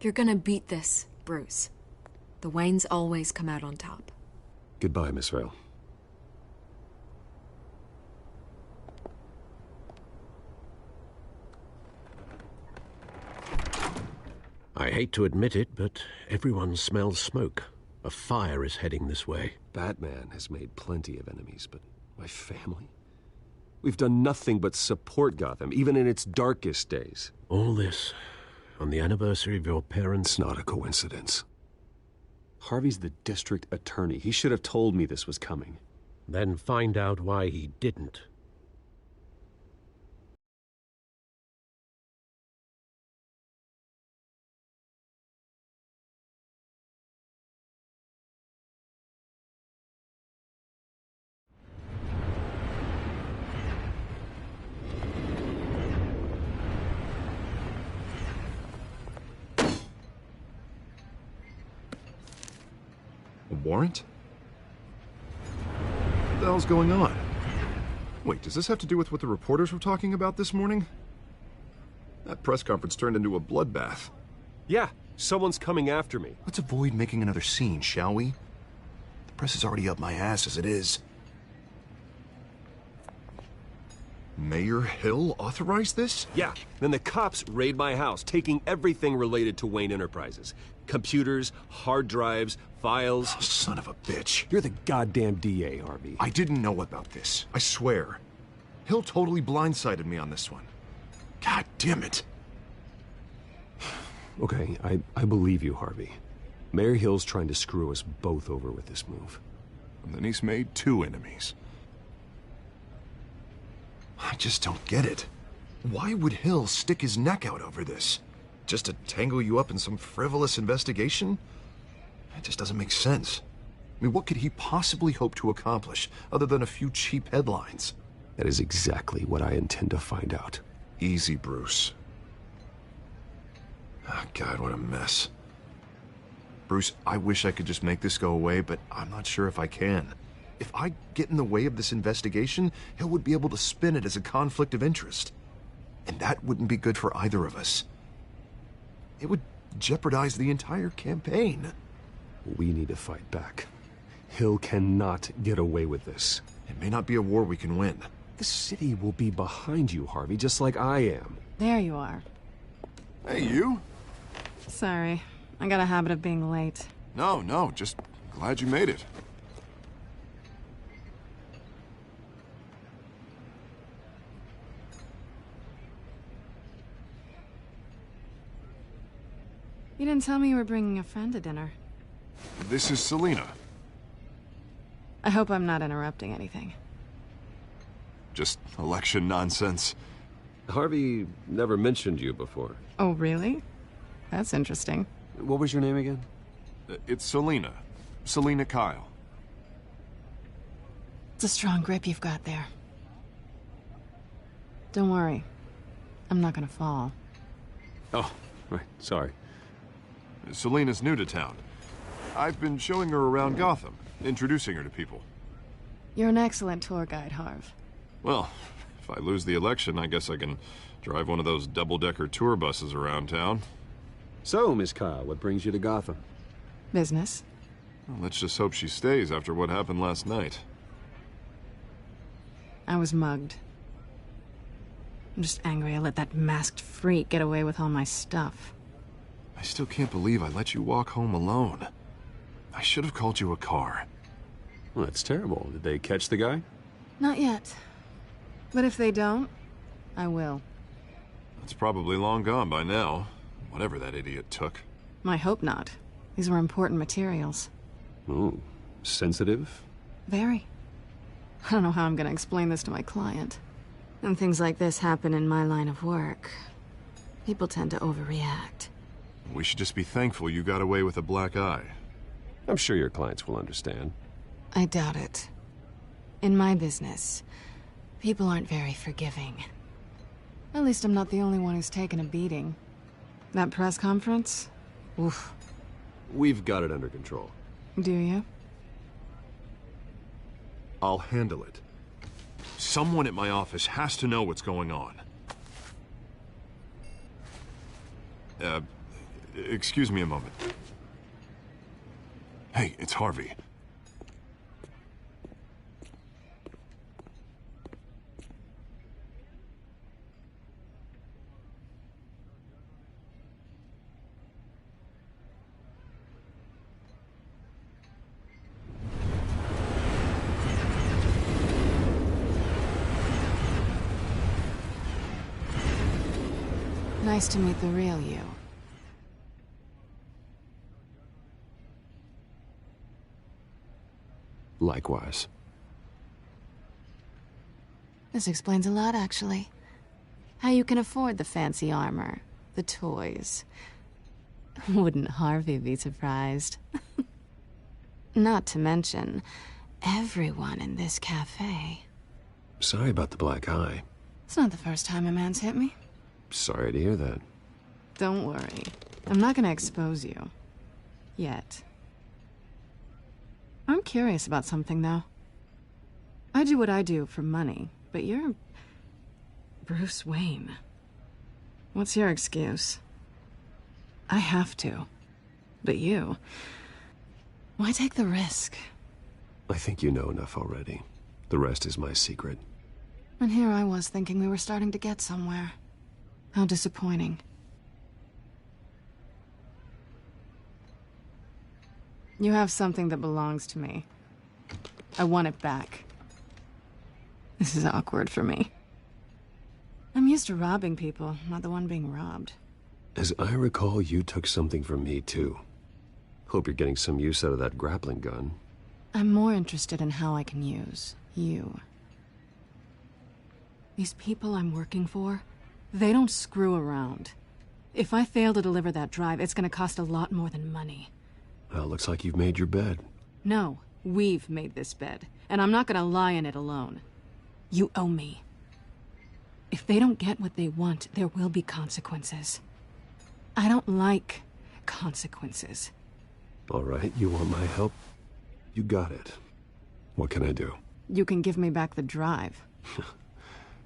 You're gonna beat this, Bruce. The Waynes always come out on top. Goodbye, Miss Vale. I hate to admit it, but everyone smells smoke. A fire is heading this way. Batman has made plenty of enemies, but my family? We've done nothing but support Gotham, even in its darkest days. All this on the anniversary of your parents'... It's not a coincidence. Harvey's the district attorney. He should have told me this was coming. Then find out why he didn't. A warrant? What the hell's going on? Wait, does this have to do with what the reporters were talking about this morning? That press conference turned into a bloodbath. Yeah, someone's coming after me. Let's avoid making another scene, shall we? The press is already up my ass as it is. Mayor Hill authorized this? Yeah, then the cops raid my house, taking everything related to Wayne Enterprises. Computers, hard drives, files. Oh, son of a bitch. You're the goddamn DA, Harvey. I didn't know about this. I swear. Hill totally blindsided me on this one. God damn it. Okay, I believe you, Harvey. Mayor Hill's trying to screw us both over with this move. And then he's made 2 enemies. I just don't get it. Why would Hill stick his neck out over this? Just to tangle you up in some frivolous investigation? It just doesn't make sense. I mean, what could he possibly hope to accomplish other than a few cheap headlines? That is exactly what I intend to find out. Easy, Bruce. Oh, God, what a mess. Bruce, I wish I could just make this go away, but I'm not sure if I can. If I get in the way of this investigation, Hill would be able to spin it as a conflict of interest. And that wouldn't be good for either of us. It would jeopardize the entire campaign. We need to fight back. Hill cannot get away with this. It may not be a war we can win. The city will be behind you, Harvey, just like I am. There you are. Hey, you? Sorry. I got a habit of being late. No, just glad you made it. You didn't tell me you were bringing a friend to dinner. This is Selina. I hope I'm not interrupting anything. Just election nonsense. Harvey never mentioned you before. Oh, really? That's interesting. What was your name again? It's Selina. Selina Kyle. It's a strong grip you've got there. Don't worry. I'm not gonna fall. Oh, right. Sorry. Selina's new to town. I've been showing her around Gotham, introducing her to people. You're an excellent tour guide, Harv. Well, if I lose the election, I guess I can drive one of those double-decker tour buses around town. So, Miss Kyle, what brings you to Gotham? Business. Well, let's just hope she stays after what happened last night. I was mugged. I'm just angry I let that masked freak get away with all my stuff. I still can't believe I let you walk home alone. I should have called you a car. Well, that's terrible. Did they catch the guy? Not yet. But if they don't, I will. It's probably long gone by now, whatever that idiot took. I hope not. These were important materials. Ooh, sensitive? Very. I don't know how I'm gonna explain this to my client. When things like this happen in my line of work, people tend to overreact. We should just be thankful you got away with a black eye. I'm sure your clients will understand. I doubt it. In my business, people aren't very forgiving. At least I'm not the only one who's taken a beating. That press conference? Oof. We've got it under control. Do you? I'll handle it. Someone at my office has to know what's going on. Excuse me a moment. Hey, it's Harvey. Nice to meet the real you. Likewise. This explains a lot, actually. How you can afford the fancy armor, the toys. Wouldn't Harvey be surprised? Not to mention, everyone in this cafe. Sorry about the black eye. It's not the first time a man's hit me. Sorry to hear that. Don't worry. I'm not gonna expose you. Yet. I'm curious about something, though. I do what I do for money, but you're... Bruce Wayne. What's your excuse? I have to. But you... Why take the risk? I think you know enough already. The rest is my secret. And here I was thinking we were starting to get somewhere. How disappointing. You have something that belongs to me. I want it back. This is awkward for me. I'm used to robbing people, not the one being robbed. As I recall, you took something from me, too. Hope you're getting some use out of that grappling gun. I'm more interested in how I can use you. These people I'm working for, they don't screw around. If I fail to deliver that drive, it's gonna cost a lot more than money. Well, looks like you've made your bed. No, we've made this bed, and I'm not gonna lie in it alone. You owe me. If they don't get what they want, there will be consequences. I don't like consequences. All right, you want my help? You got it. What can I do? You can give me back the drive.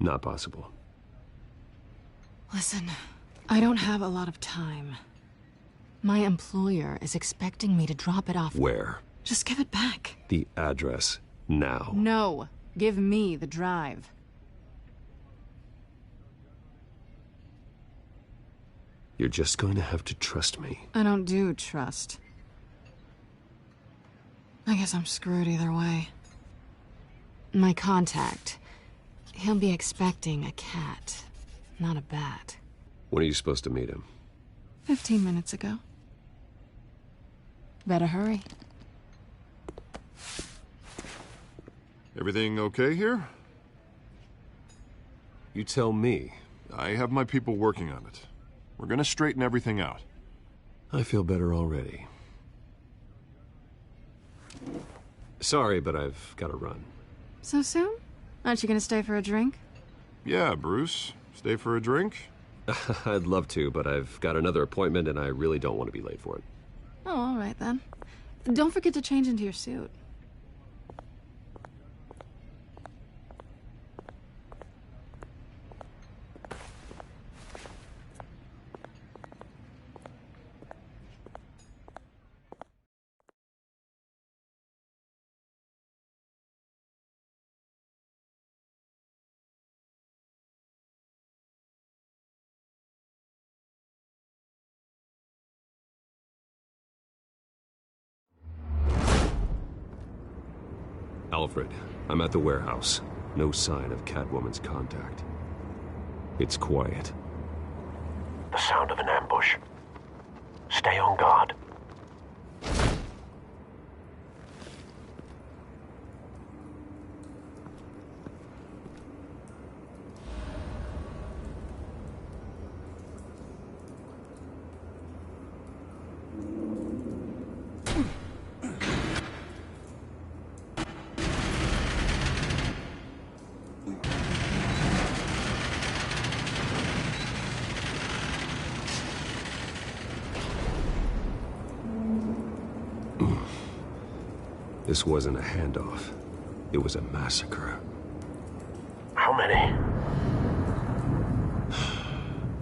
Not possible. Listen, I don't have a lot of time. My employer is expecting me to drop it off. Where? Just give it back. The address, now. No, give me the drive. You're just going to have to trust me. I don't do trust. I guess I'm screwed either way. My contact, he'll be expecting a cat, not a bat. When are you supposed to meet him? 15 minutes ago. Better hurry. Everything okay here? You tell me. I have my people working on it. We're gonna straighten everything out. I feel better already. Sorry, but I've got to run. So soon? Aren't you gonna stay for a drink? Yeah, Bruce. Stay for a drink? I'd love to, but I've got another appointment and I really don't want to be late for it. Oh, all right then. Don't forget to change into your suit. Alfred, I'm at the warehouse. No sign of Catwoman's contact. It's quiet. The sound of an ambush. Stay on guard. This wasn't a handoff. It was a massacre. How many?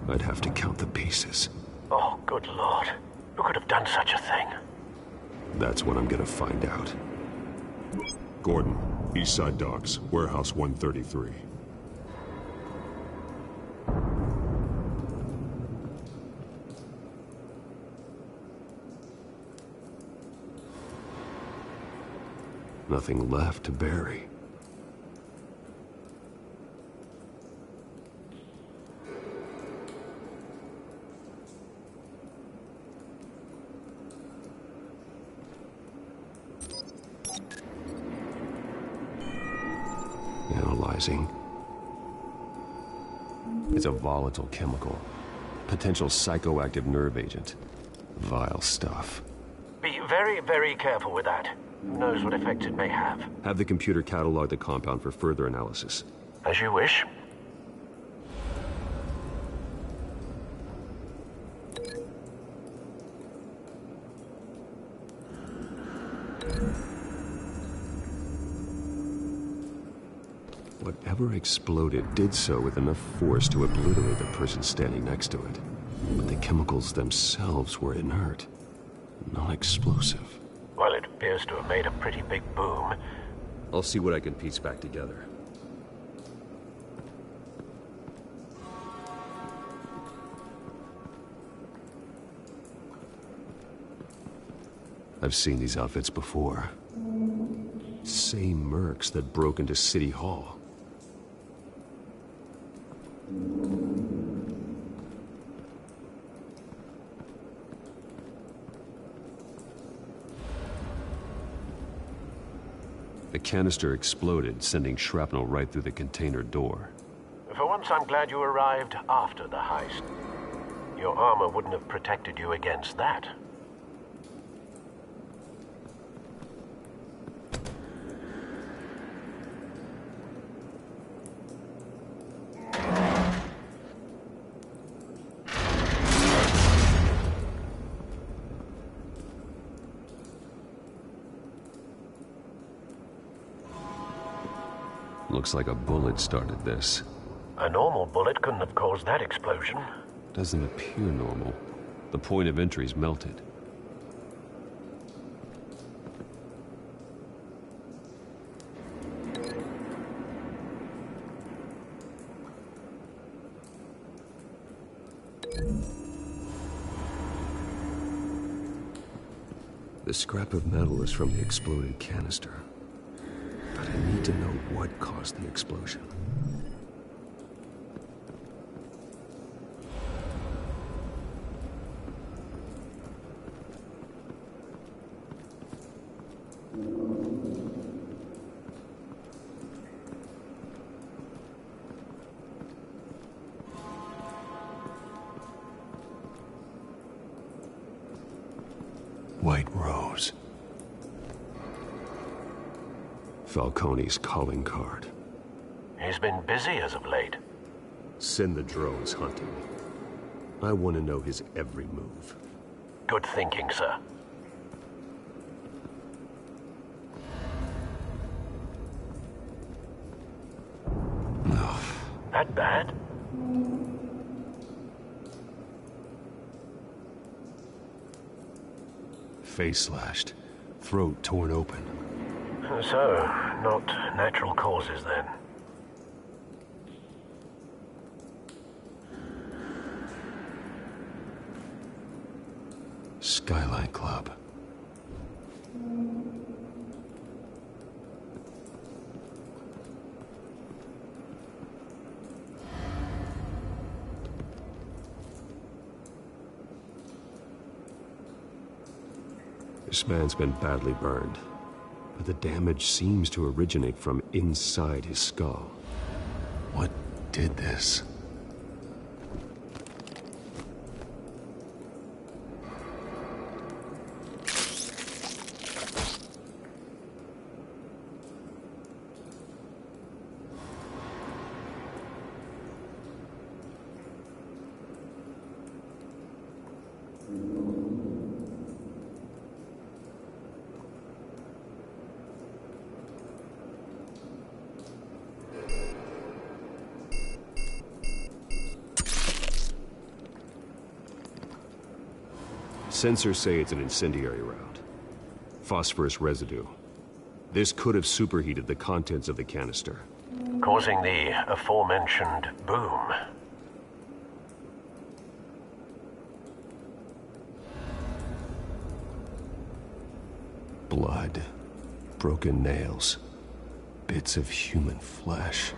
I'd have to count the pieces. Oh, good Lord. Who could have done such a thing? That's what I'm gonna find out. Gordon, East Side Docks, Warehouse 133. Nothing left to bury. Analyzing. It's a volatile chemical. Potential psychoactive nerve agent. Vile stuff. Be very, very careful with that. Who knows what effect it may have? Have the computer catalog the compound for further analysis. As you wish. Whatever exploded did so with enough force to obliterate the person standing next to it. But the chemicals themselves were inert, non-explosive. Well, it appears to have made a pretty big boom. I'll see what I can piece back together. I've seen these outfits before. Same mercs that broke into City Hall. The canister exploded, sending shrapnel right through the container door. For once, I'm glad you arrived after the heist. Your armor wouldn't have protected you against that. Looks like a bullet started this. A normal bullet couldn't have caused that explosion. Doesn't appear normal. The point of entry's melted. The scrap of metal is from the exploded canister. But I need to know what caused the explosion. White Rose. Falcone's calling card. He's been busy as of late. Send the drones hunting. I want to know his every move. Good thinking, sir. No. That bad? Face slashed. Throat torn open. So, not natural causes then. Skyline Club. This man's been badly burned, but the damage seems to originate from inside his skull. What did this? Sensors say it's an incendiary round. Phosphorus residue. This could have superheated the contents of the canister, causing the aforementioned boom. Blood, broken nails, bits of human flesh.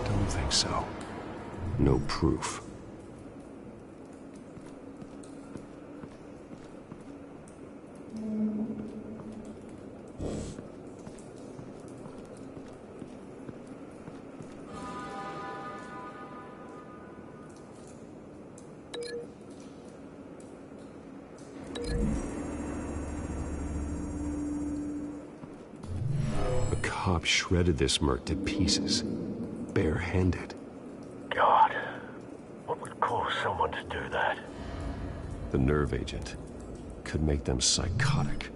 Don't think so. No proof. A cop shredded this merc to pieces, barehanded. God, what would cause someone to do that? The nerve agent could make them psychotic.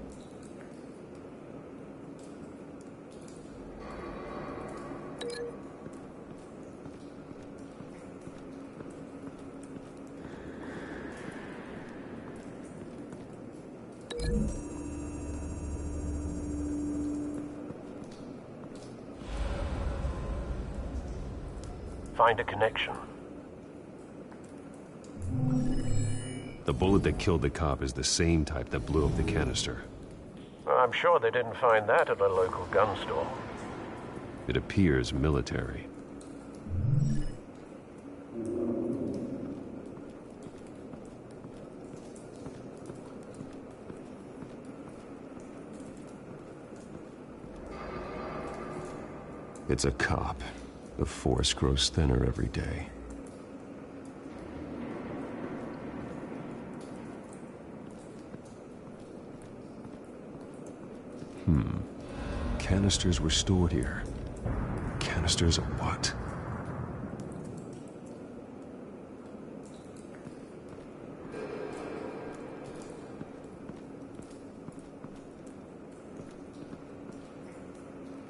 Find a connection. The bullet that killed the cop is the same type that blew up the canister. I'm sure they didn't find that at a local gun store. It appears military. It's a cop. The force grows thinner every day. Canisters were stored here. Canisters of what?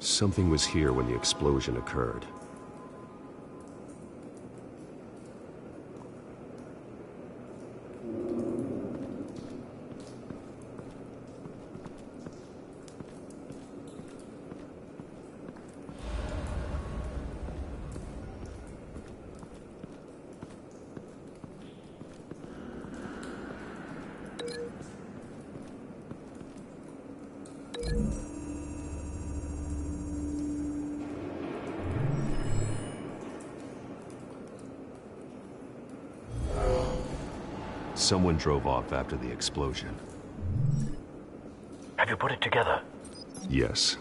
Something was here when the explosion occurred. Someone drove off after the explosion. Have you put it together? Yes.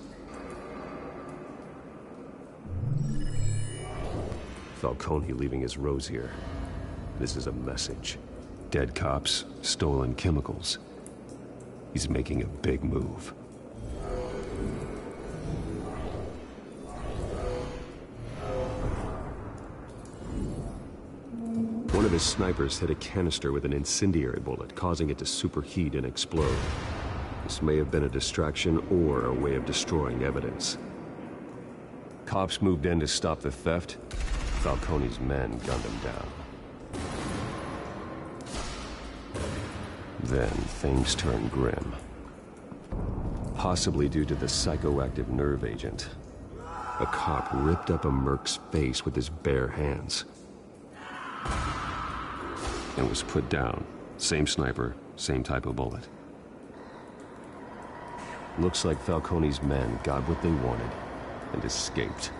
Falcone leaving his rose here. This is a message. Dead cops, stolen chemicals. He's making a big move. One of his snipers hit a canister with an incendiary bullet, causing it to superheat and explode. This may have been a distraction or a way of destroying evidence. Cops moved in to stop the theft. Falcone's men gunned him down. Then things turned grim. Possibly due to the psychoactive nerve agent. A cop ripped up a merc's face with his bare hands. And was put down. Same sniper, same type of bullet. Looks like Falcone's men got what they wanted and escaped.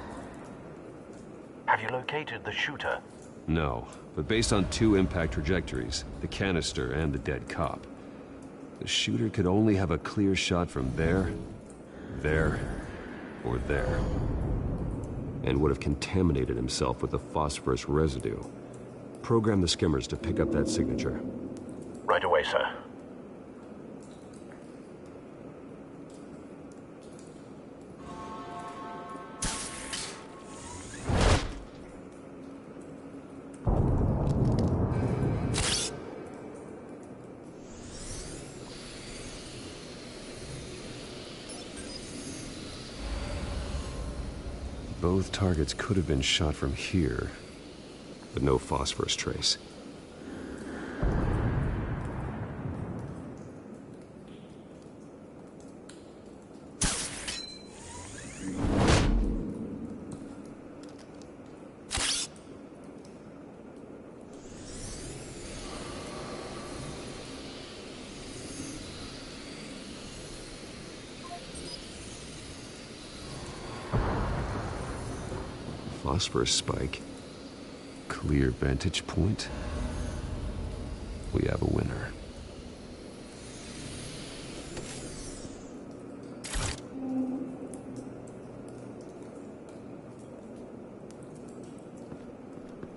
Have you located the shooter? No, but based on two impact trajectories, the canister and the dead cop, the shooter could only have a clear shot from there, or there, and would have contaminated himself with the phosphorus residue. Program the skimmers to pick up that signature. Right away, sir. Both targets could have been shot from here, but no phosphorus trace. Phosphorus spike. Clear vantage point. We have a winner.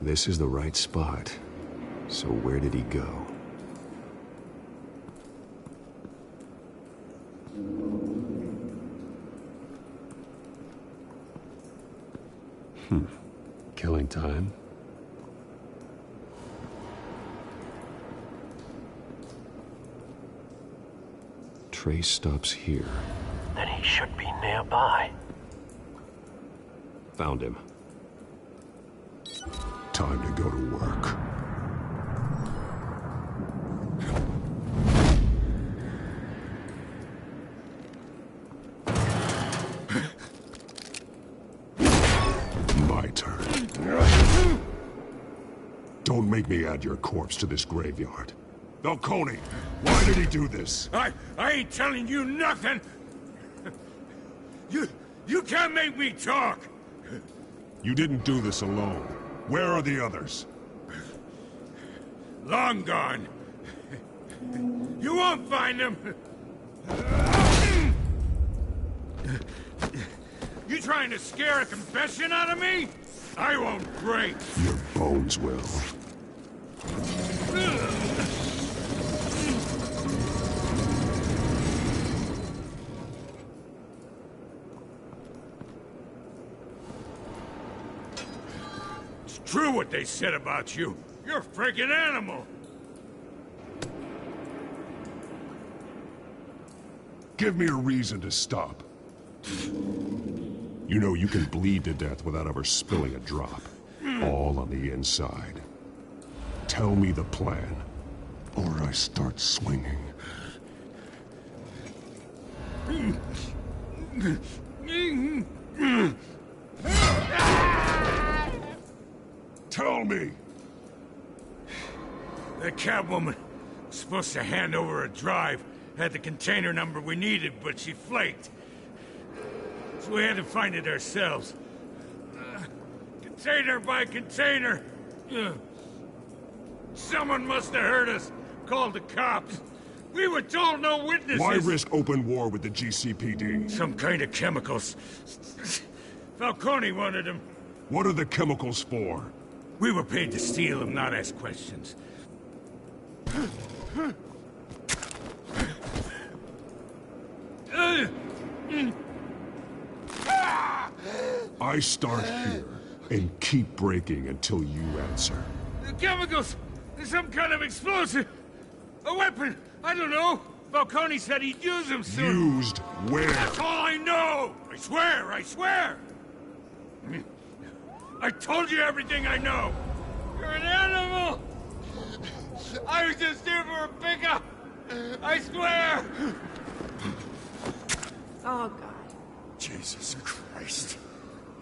This is the right spot. So where did he go? Killing time. Trace stops here. Then he should be nearby. Found him. Time to go to work. My turn. Don't make me add your corpse to this graveyard. Falcone, why did he do this? I ain't telling you nothing! You can't make me talk! You didn't do this alone. Where are the others? Long gone. You won't find them! You trying to scare a confession out of me? I won't break! Your bones will. It's true what they said about you. You're a freaking animal! Give me a reason to stop. You know you can bleed to death without ever spilling a drop. All on the inside. Tell me the plan, or I start swinging. Tell me! That Catwoman was supposed to hand over a drive. Had the container number we needed, but she flaked. So we had to find it ourselves. Container by container. Someone must have heard us Called the cops. We were told no witnesses. Why risk open war with the GCPD? Some kind of chemicals. Falcone wanted them. What are the chemicals for? We were paid to steal them, not ask questions. I start here and keep breaking until you answer. The chemicals! There's some kind of explosive! A weapon! I don't know! Falcone said he'd use them soon! Used where? That's all I know! I swear! I swear! I told you everything I know! You're an animal! I was just here for a pickup! I swear! Oh, God. Jesus Christ.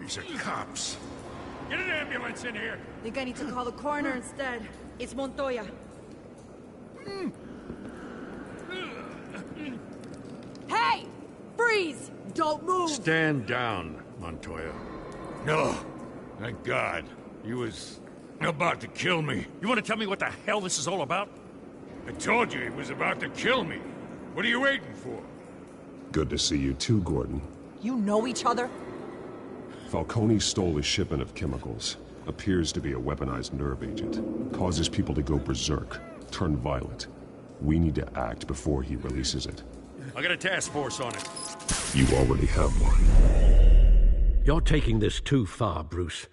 These are cops. Get an ambulance in here! Think I need to call the coroner instead. It's Montoya. Hey! Freeze! Don't move! Stand down, Montoya. No. Thank God. He was about to kill me. You want to tell me what the hell this is all about? I told you he was about to kill me. What are you waiting for? Good to see you too, Gordon. You know each other? Falcone stole a shipment of chemicals. Appears to be a weaponized nerve agent. Causes people to go berserk, turn violent. We need to act before he releases it. I got a task force on it. You already have one. You're taking this too far, Bruce.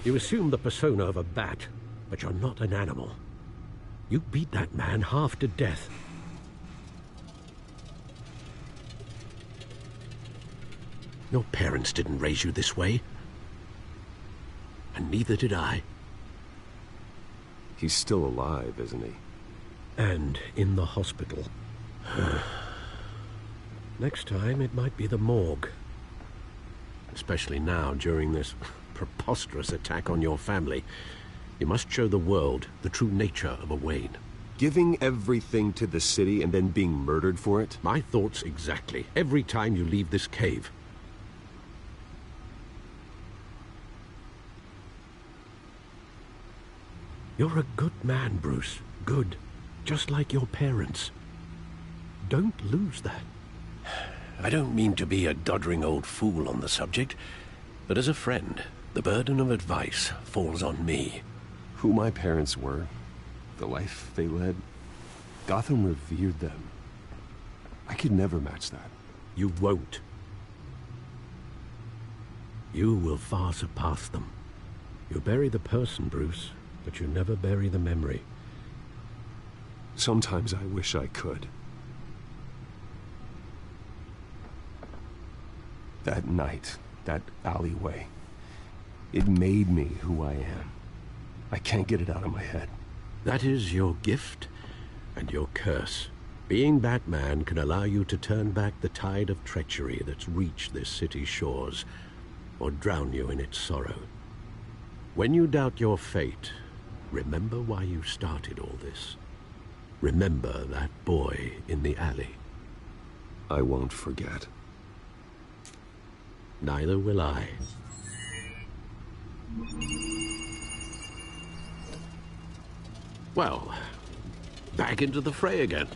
You assume the persona of a bat, but you're not an animal. You beat that man half to death. Your parents didn't raise you this way. And neither did I. He's still alive, isn't he? And in the hospital. Next time, it might be the morgue. Especially now, during this preposterous attack on your family. You must show the world the true nature of a Wayne. Giving everything to the city and then being murdered for it? My thoughts exactly. Every time you leave this cave. You're a good man, Bruce. Good. Just like your parents. Don't lose that. I don't mean to be a doddering old fool on the subject, but as a friend, the burden of advice falls on me. Who my parents were, the life they led, Gotham revered them. I could never match that. You won't. You will far surpass them. You bury the person, Bruce, but you never bury the memory. Sometimes I wish I could. That night, that alleyway, it made me who I am. I can't get it out of my head. That is your gift and your curse. Being Batman can allow you to turn back the tide of treachery that's reached this city's shores, or drown you in its sorrow. When you doubt your fate, remember why you started all this. Remember that boy in the alley. I won't forget. Neither will I. Well, back into the fray again.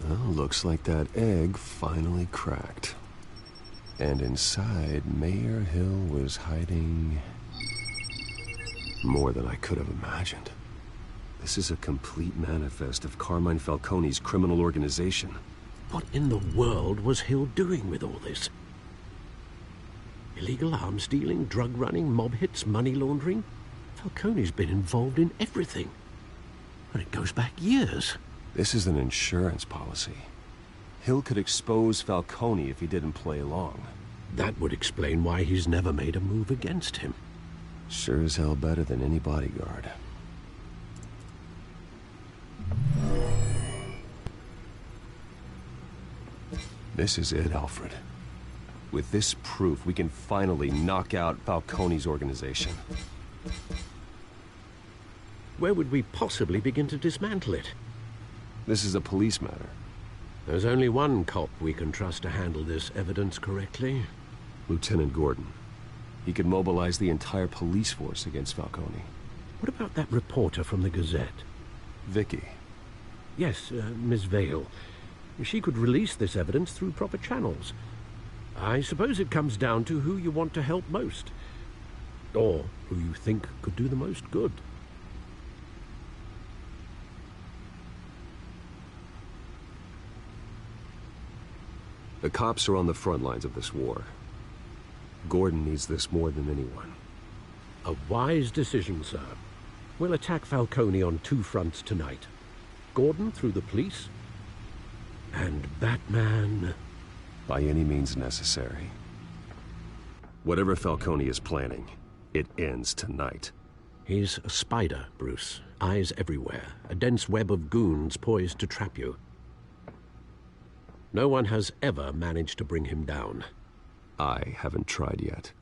Well, looks like that egg finally cracked. And inside, Mayor Hill was hiding more than I could have imagined. This is a complete manifest of Carmine Falcone's criminal organization. What in the world was Hill doing with all this? Illegal arms dealing, drug running, mob hits, money laundering? Falcone's been involved in everything. And it goes back years. This is an insurance policy. Hill could expose Falcone if he didn't play along. That would explain why he's never made a move against him. Sure as hell better than any bodyguard. This is it, Alfred. With this proof, we can finally knock out Falcone's organization. Where would we possibly begin to dismantle it? This is a police matter. There's only one cop we can trust to handle this evidence correctly. Lieutenant Gordon. He could mobilize the entire police force against Falcone. What about that reporter from the Gazette? Vicky. Yes, Miss Vale. She could release this evidence through proper channels. I suppose it comes down to who you want to help most. Or who you think could do the most good. The cops are on the front lines of this war. Gordon needs this more than anyone. A wise decision, sir. We'll attack Falcone on two fronts tonight. Gordon through the police, and Batman... by any means necessary. Whatever Falcone is planning, it ends tonight. He's a spider, Bruce. Eyes everywhere. A dense web of goons poised to trap you. No one has ever managed to bring him down. I haven't tried yet.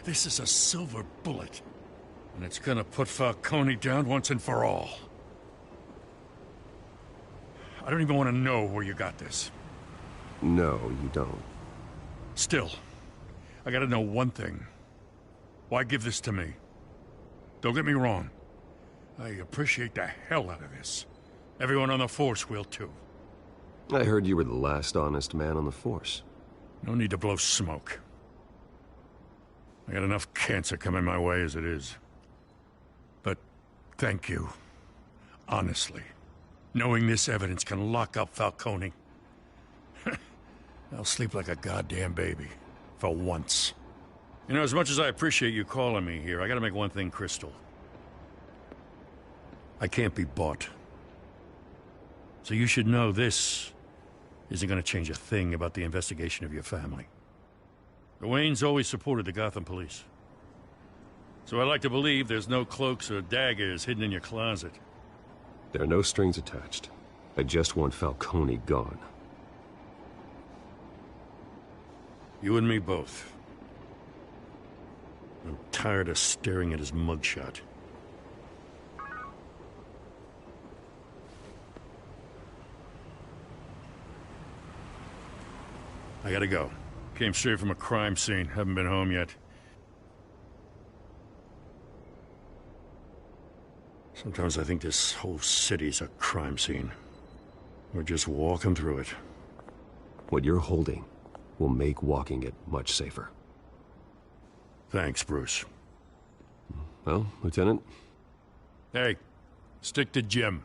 This is a silver bullet. And it's gonna put Falcone down once and for all. I don't even want to know where you got this. No, you don't. Still, I gotta know one thing. Why give this to me? Don't get me wrong. I appreciate the hell out of this. Everyone on the Force will too. I heard you were the last honest man on the Force. No need to blow smoke. I got enough cancer coming my way as it is. But thank you. Honestly. Knowing this evidence can lock up Falcone. I'll sleep like a goddamn baby. For once. You know, as much as I appreciate you calling me here, I gotta make one thing crystal. I can't be bought. So you should know this isn't gonna change a thing about the investigation of your family. The Waynes always supported the Gotham police. So I like to believe there's no cloaks or daggers hidden in your closet. There are no strings attached. I just want Falcone gone. You and me both. I'm tired of staring at his mugshot. I gotta go. Came straight from a crime scene. Haven't been home yet. Sometimes I think this whole city's a crime scene. We're just walking through it. What you're holding will make walking it much safer. Thanks, Bruce. Well, Lieutenant? Hey, stick to Jim.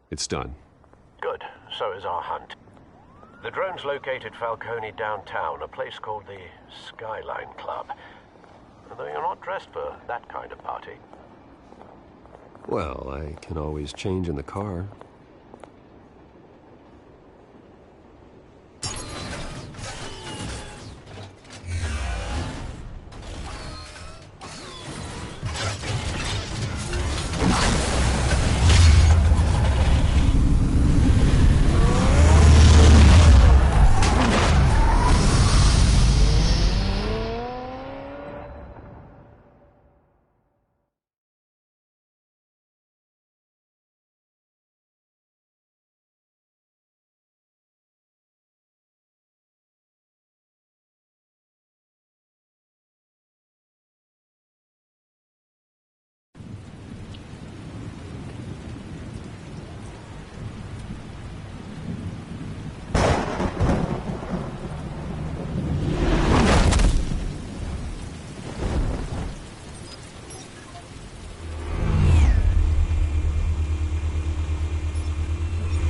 It's done. Good. So is our hunt. The drones located Falcone downtown, a place called the Skyline Club. Although you're not dressed for that kind of party. Well, I can always change in the car.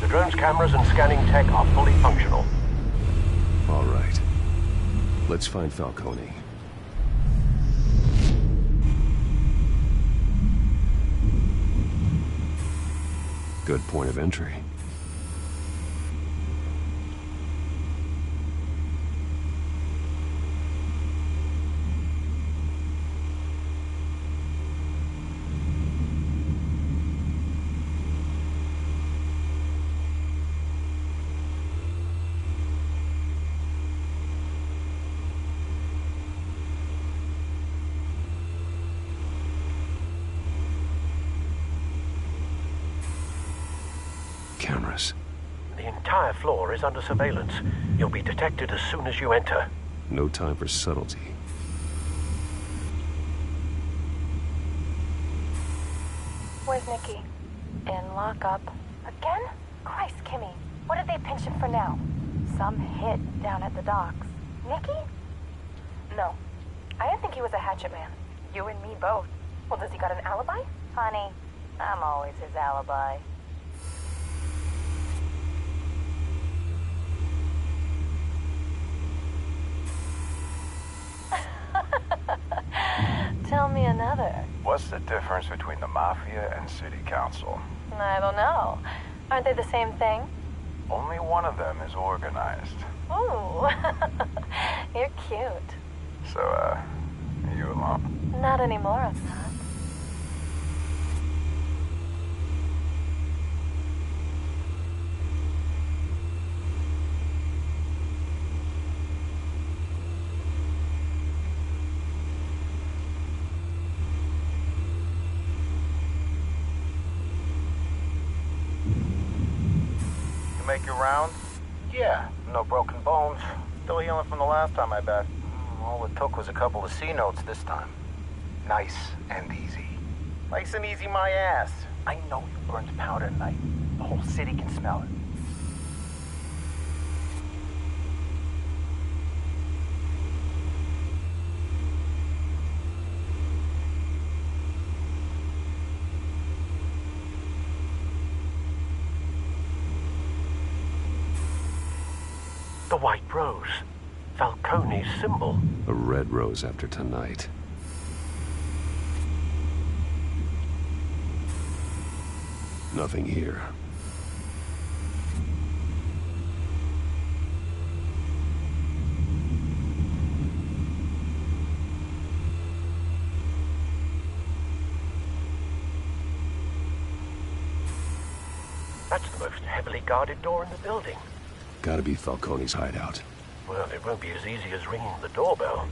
Drone's cameras and scanning tech are fully functional. All right. Let's find Falcone. Good point of entry. Cameras. The entire floor is under surveillance. You'll be detected as soon as you enter. No time for subtlety. Where's Nikki? In lockup. Again? Christ, Kimmy. What did they pinch him for now? Some hit down at the docks. Nikki? No. I didn't think he was a hatchet man. You and me both. Well, does he got an alibi? Honey, I'm always his alibi. Tell me another. What's the difference between the Mafia and City Council? I don't know. Aren't they the same thing? Only one of them is organized. Ooh. You're cute. So, are you alone? Not anymore, I'm not. Make your rounds? Yeah, no broken bones. Still healing from the last time, I bet. All it took was a couple of C notes this time. Nice and easy. Nice and easy my ass. I know you burned powder tonight. The whole city can smell it. The white rose. Falcone's symbol. A red rose after tonight. Nothing here. That's the most heavily guarded door in the building. Gotta be Falcone's hideout. Well, it won't be as easy as ringing the doorbell.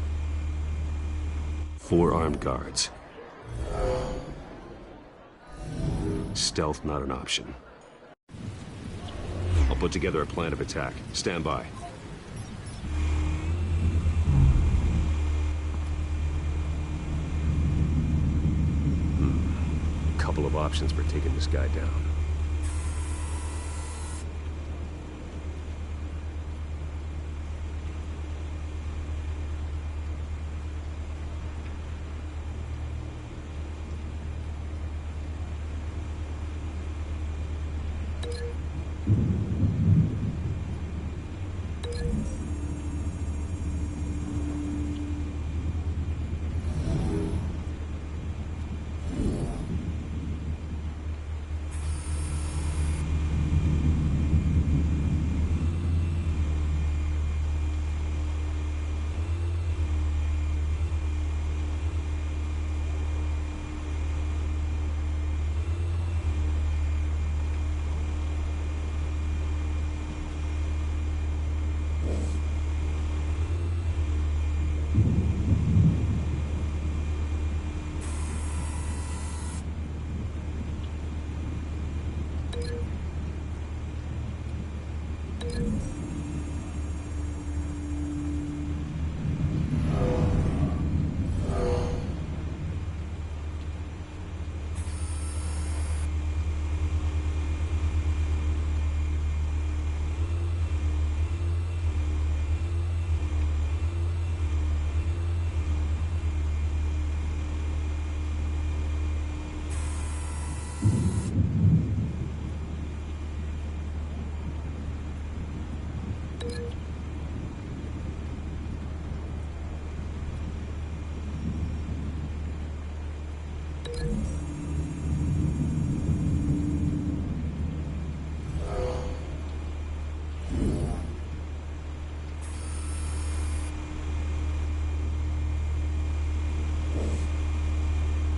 4 armed guards. Stealth not an option. I'll put together a plan of attack. Stand by. couple of options for taking this guy down.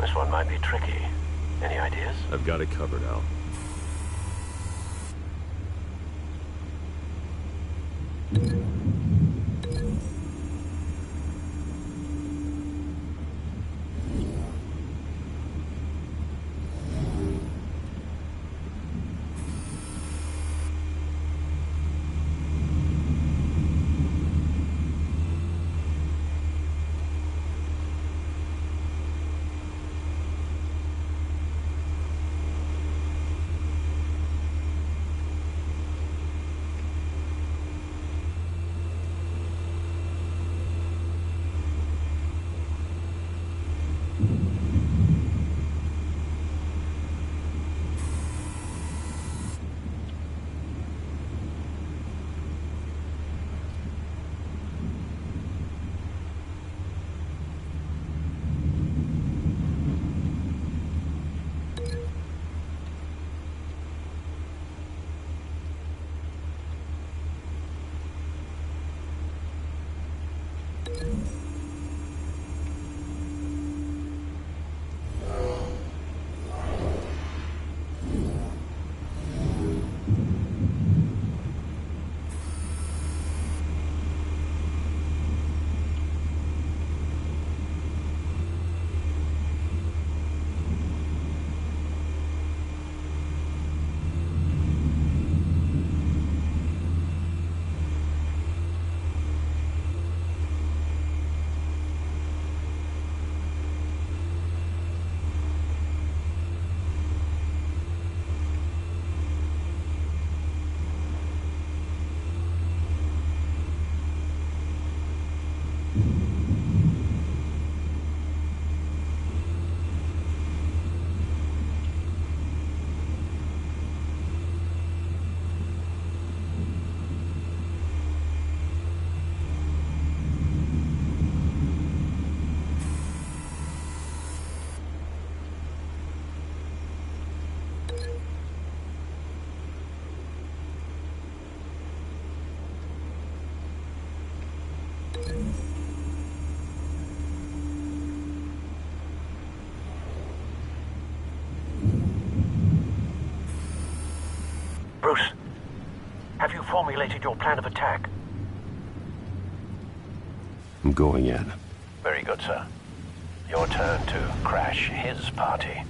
This one might be tricky. Any ideas? I've got it covered, Al. Bruce, have you formulated your plan of attack? I'm going in. Very good, sir. Your turn to crash his party.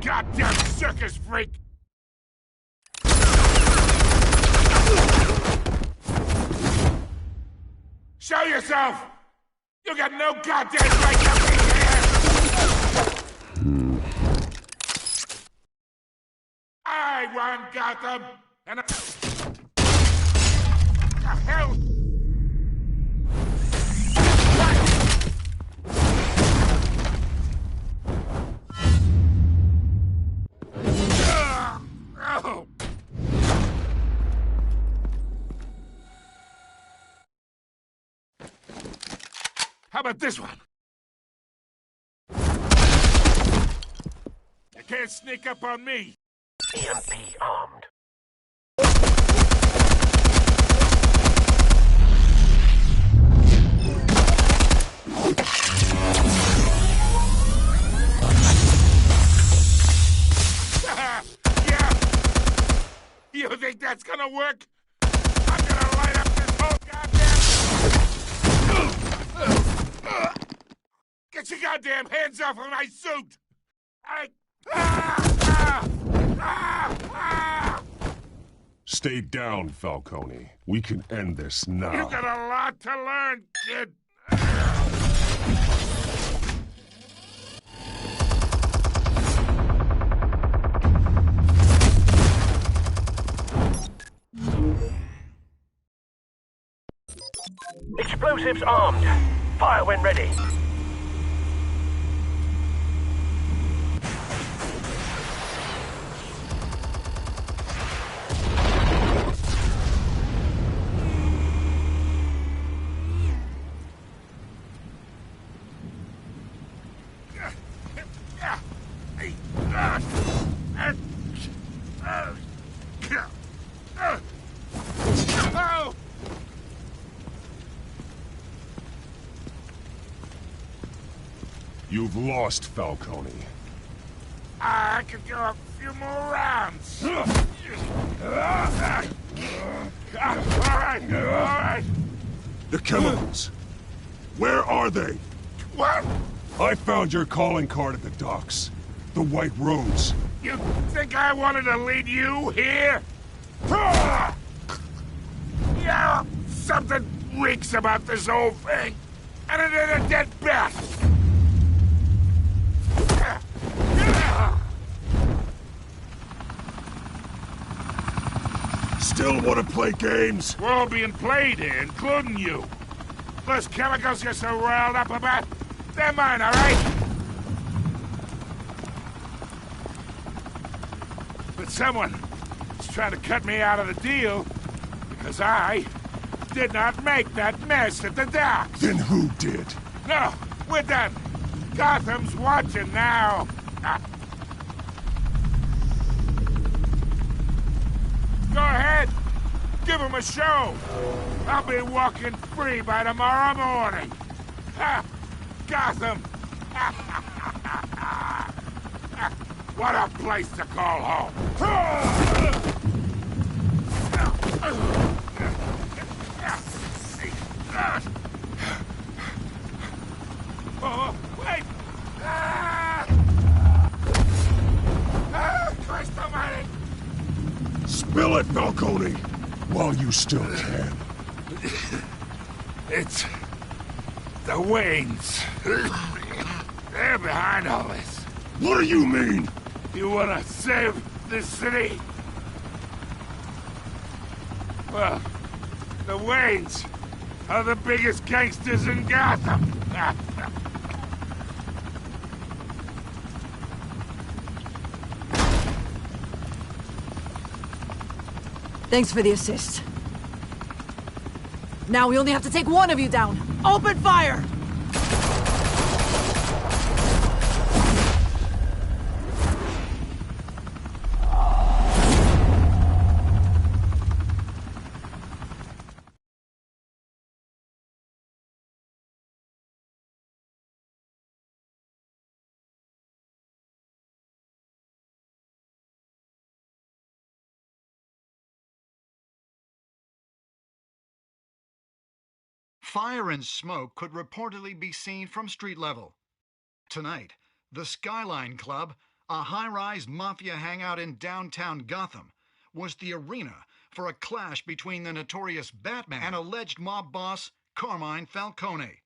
goddamn circus freak! Show yourself! You got no goddamn right to be here! I run Gotham, and the hell? Oh. How about this one? You can't sneak up on me. EMP armed. Yeah. You think that's gonna work? I'm gonna light up this whole goddamn... Get your goddamn hands off of my suit! Stay down, Falcone. We can end this now. You got a lot to learn, kid. Explosives armed. Fire when ready. You've lost, Falcone. I could go a few more rounds. All right. The chemicals. Where are they? What? I found your calling card at the docks. The White Rose. You think I wanted to lead you here? Yeah, something reeks about this whole thing. And it ain't a dead bat. Still want to play games? We're all being played here, including you. Those chemicals you're so riled up about, they're mine, all right? But someone is trying to cut me out of the deal because I did not make that mess at the docks. Then who did? No, we're done. Gotham's watching now. Go ahead. Give him a show. I'll be walking free by tomorrow morning. Ha! Gotham. What a place to call home. Oh, wait! Christ almighty! Spill it, Falcone, while you still can. It's the Waynes. They're behind all this. What do you mean? You want to save this city? Well, the Waynes are the biggest gangsters in Gotham. Thanks for the assist. Now we only have to take one of you down. Open fire! Fire and smoke could reportedly be seen from street level. Tonight, the Skyline Club, a high-rise mafia hangout in downtown Gotham, was the arena for a clash between the notorious Batman and alleged mob boss Carmine Falcone,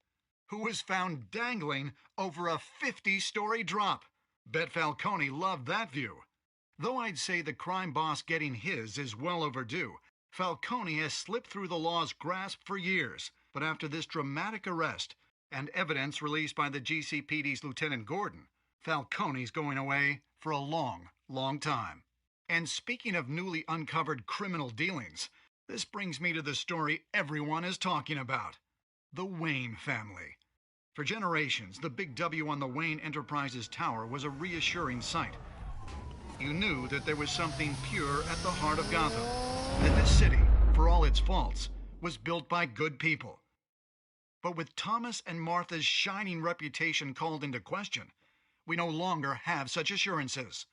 who was found dangling over a 50-story drop. Bet Falcone loved that view. Though I'd say the crime boss getting his is well overdue, Falcone has slipped through the law's grasp for years. But after this dramatic arrest and evidence released by the GCPD's Lieutenant Gordon, Falcone's going away for a long, long time. And speaking of newly uncovered criminal dealings, this brings me to the story everyone is talking about: the Wayne family. For generations, the big W on the Wayne Enterprises Tower was a reassuring sight. You knew that there was something pure at the heart of Gotham, that this city, for all its faults, was built by good people. But with Thomas and Martha's shining reputation called into question, we no longer have such assurances.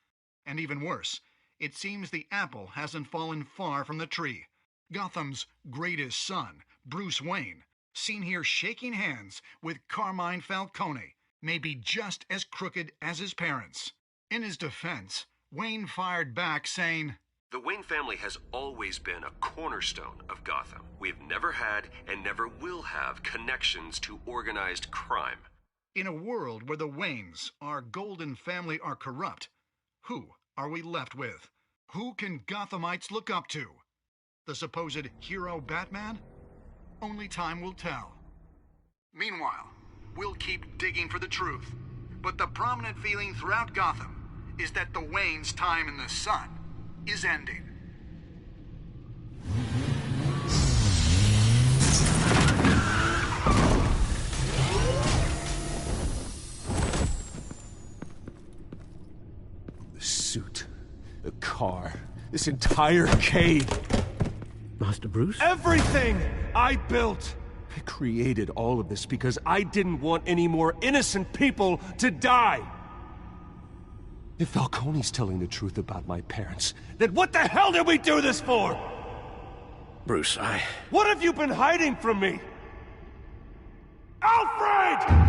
And even worse, it seems the apple hasn't fallen far from the tree. Gotham's greatest son, Bruce Wayne, seen here shaking hands with Carmine Falcone, may be just as crooked as his parents. In his defense, Wayne fired back saying, "The Wayne family has always been a cornerstone of Gotham. We've never had and never will have connections to organized crime." In a world where the Waynes, our golden family, are corrupt, who are we left with? Who can Gothamites look up to? The supposed hero Batman? Only time will tell. Meanwhile, we'll keep digging for the truth. But the prominent feeling throughout Gotham is that the Waynes' time in the sun is ending. The suit, the car, this entire cave. Master Bruce? Everything I built! I created all of this because I didn't want any more innocent people to die! If Falcone's telling the truth about my parents, then what the hell did we do this for? Bruce, What have you been hiding from me? Alfred!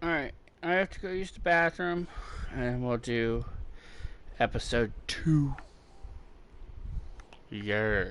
Alright, I have to go use the bathroom, and we'll do episode 2. Yeah.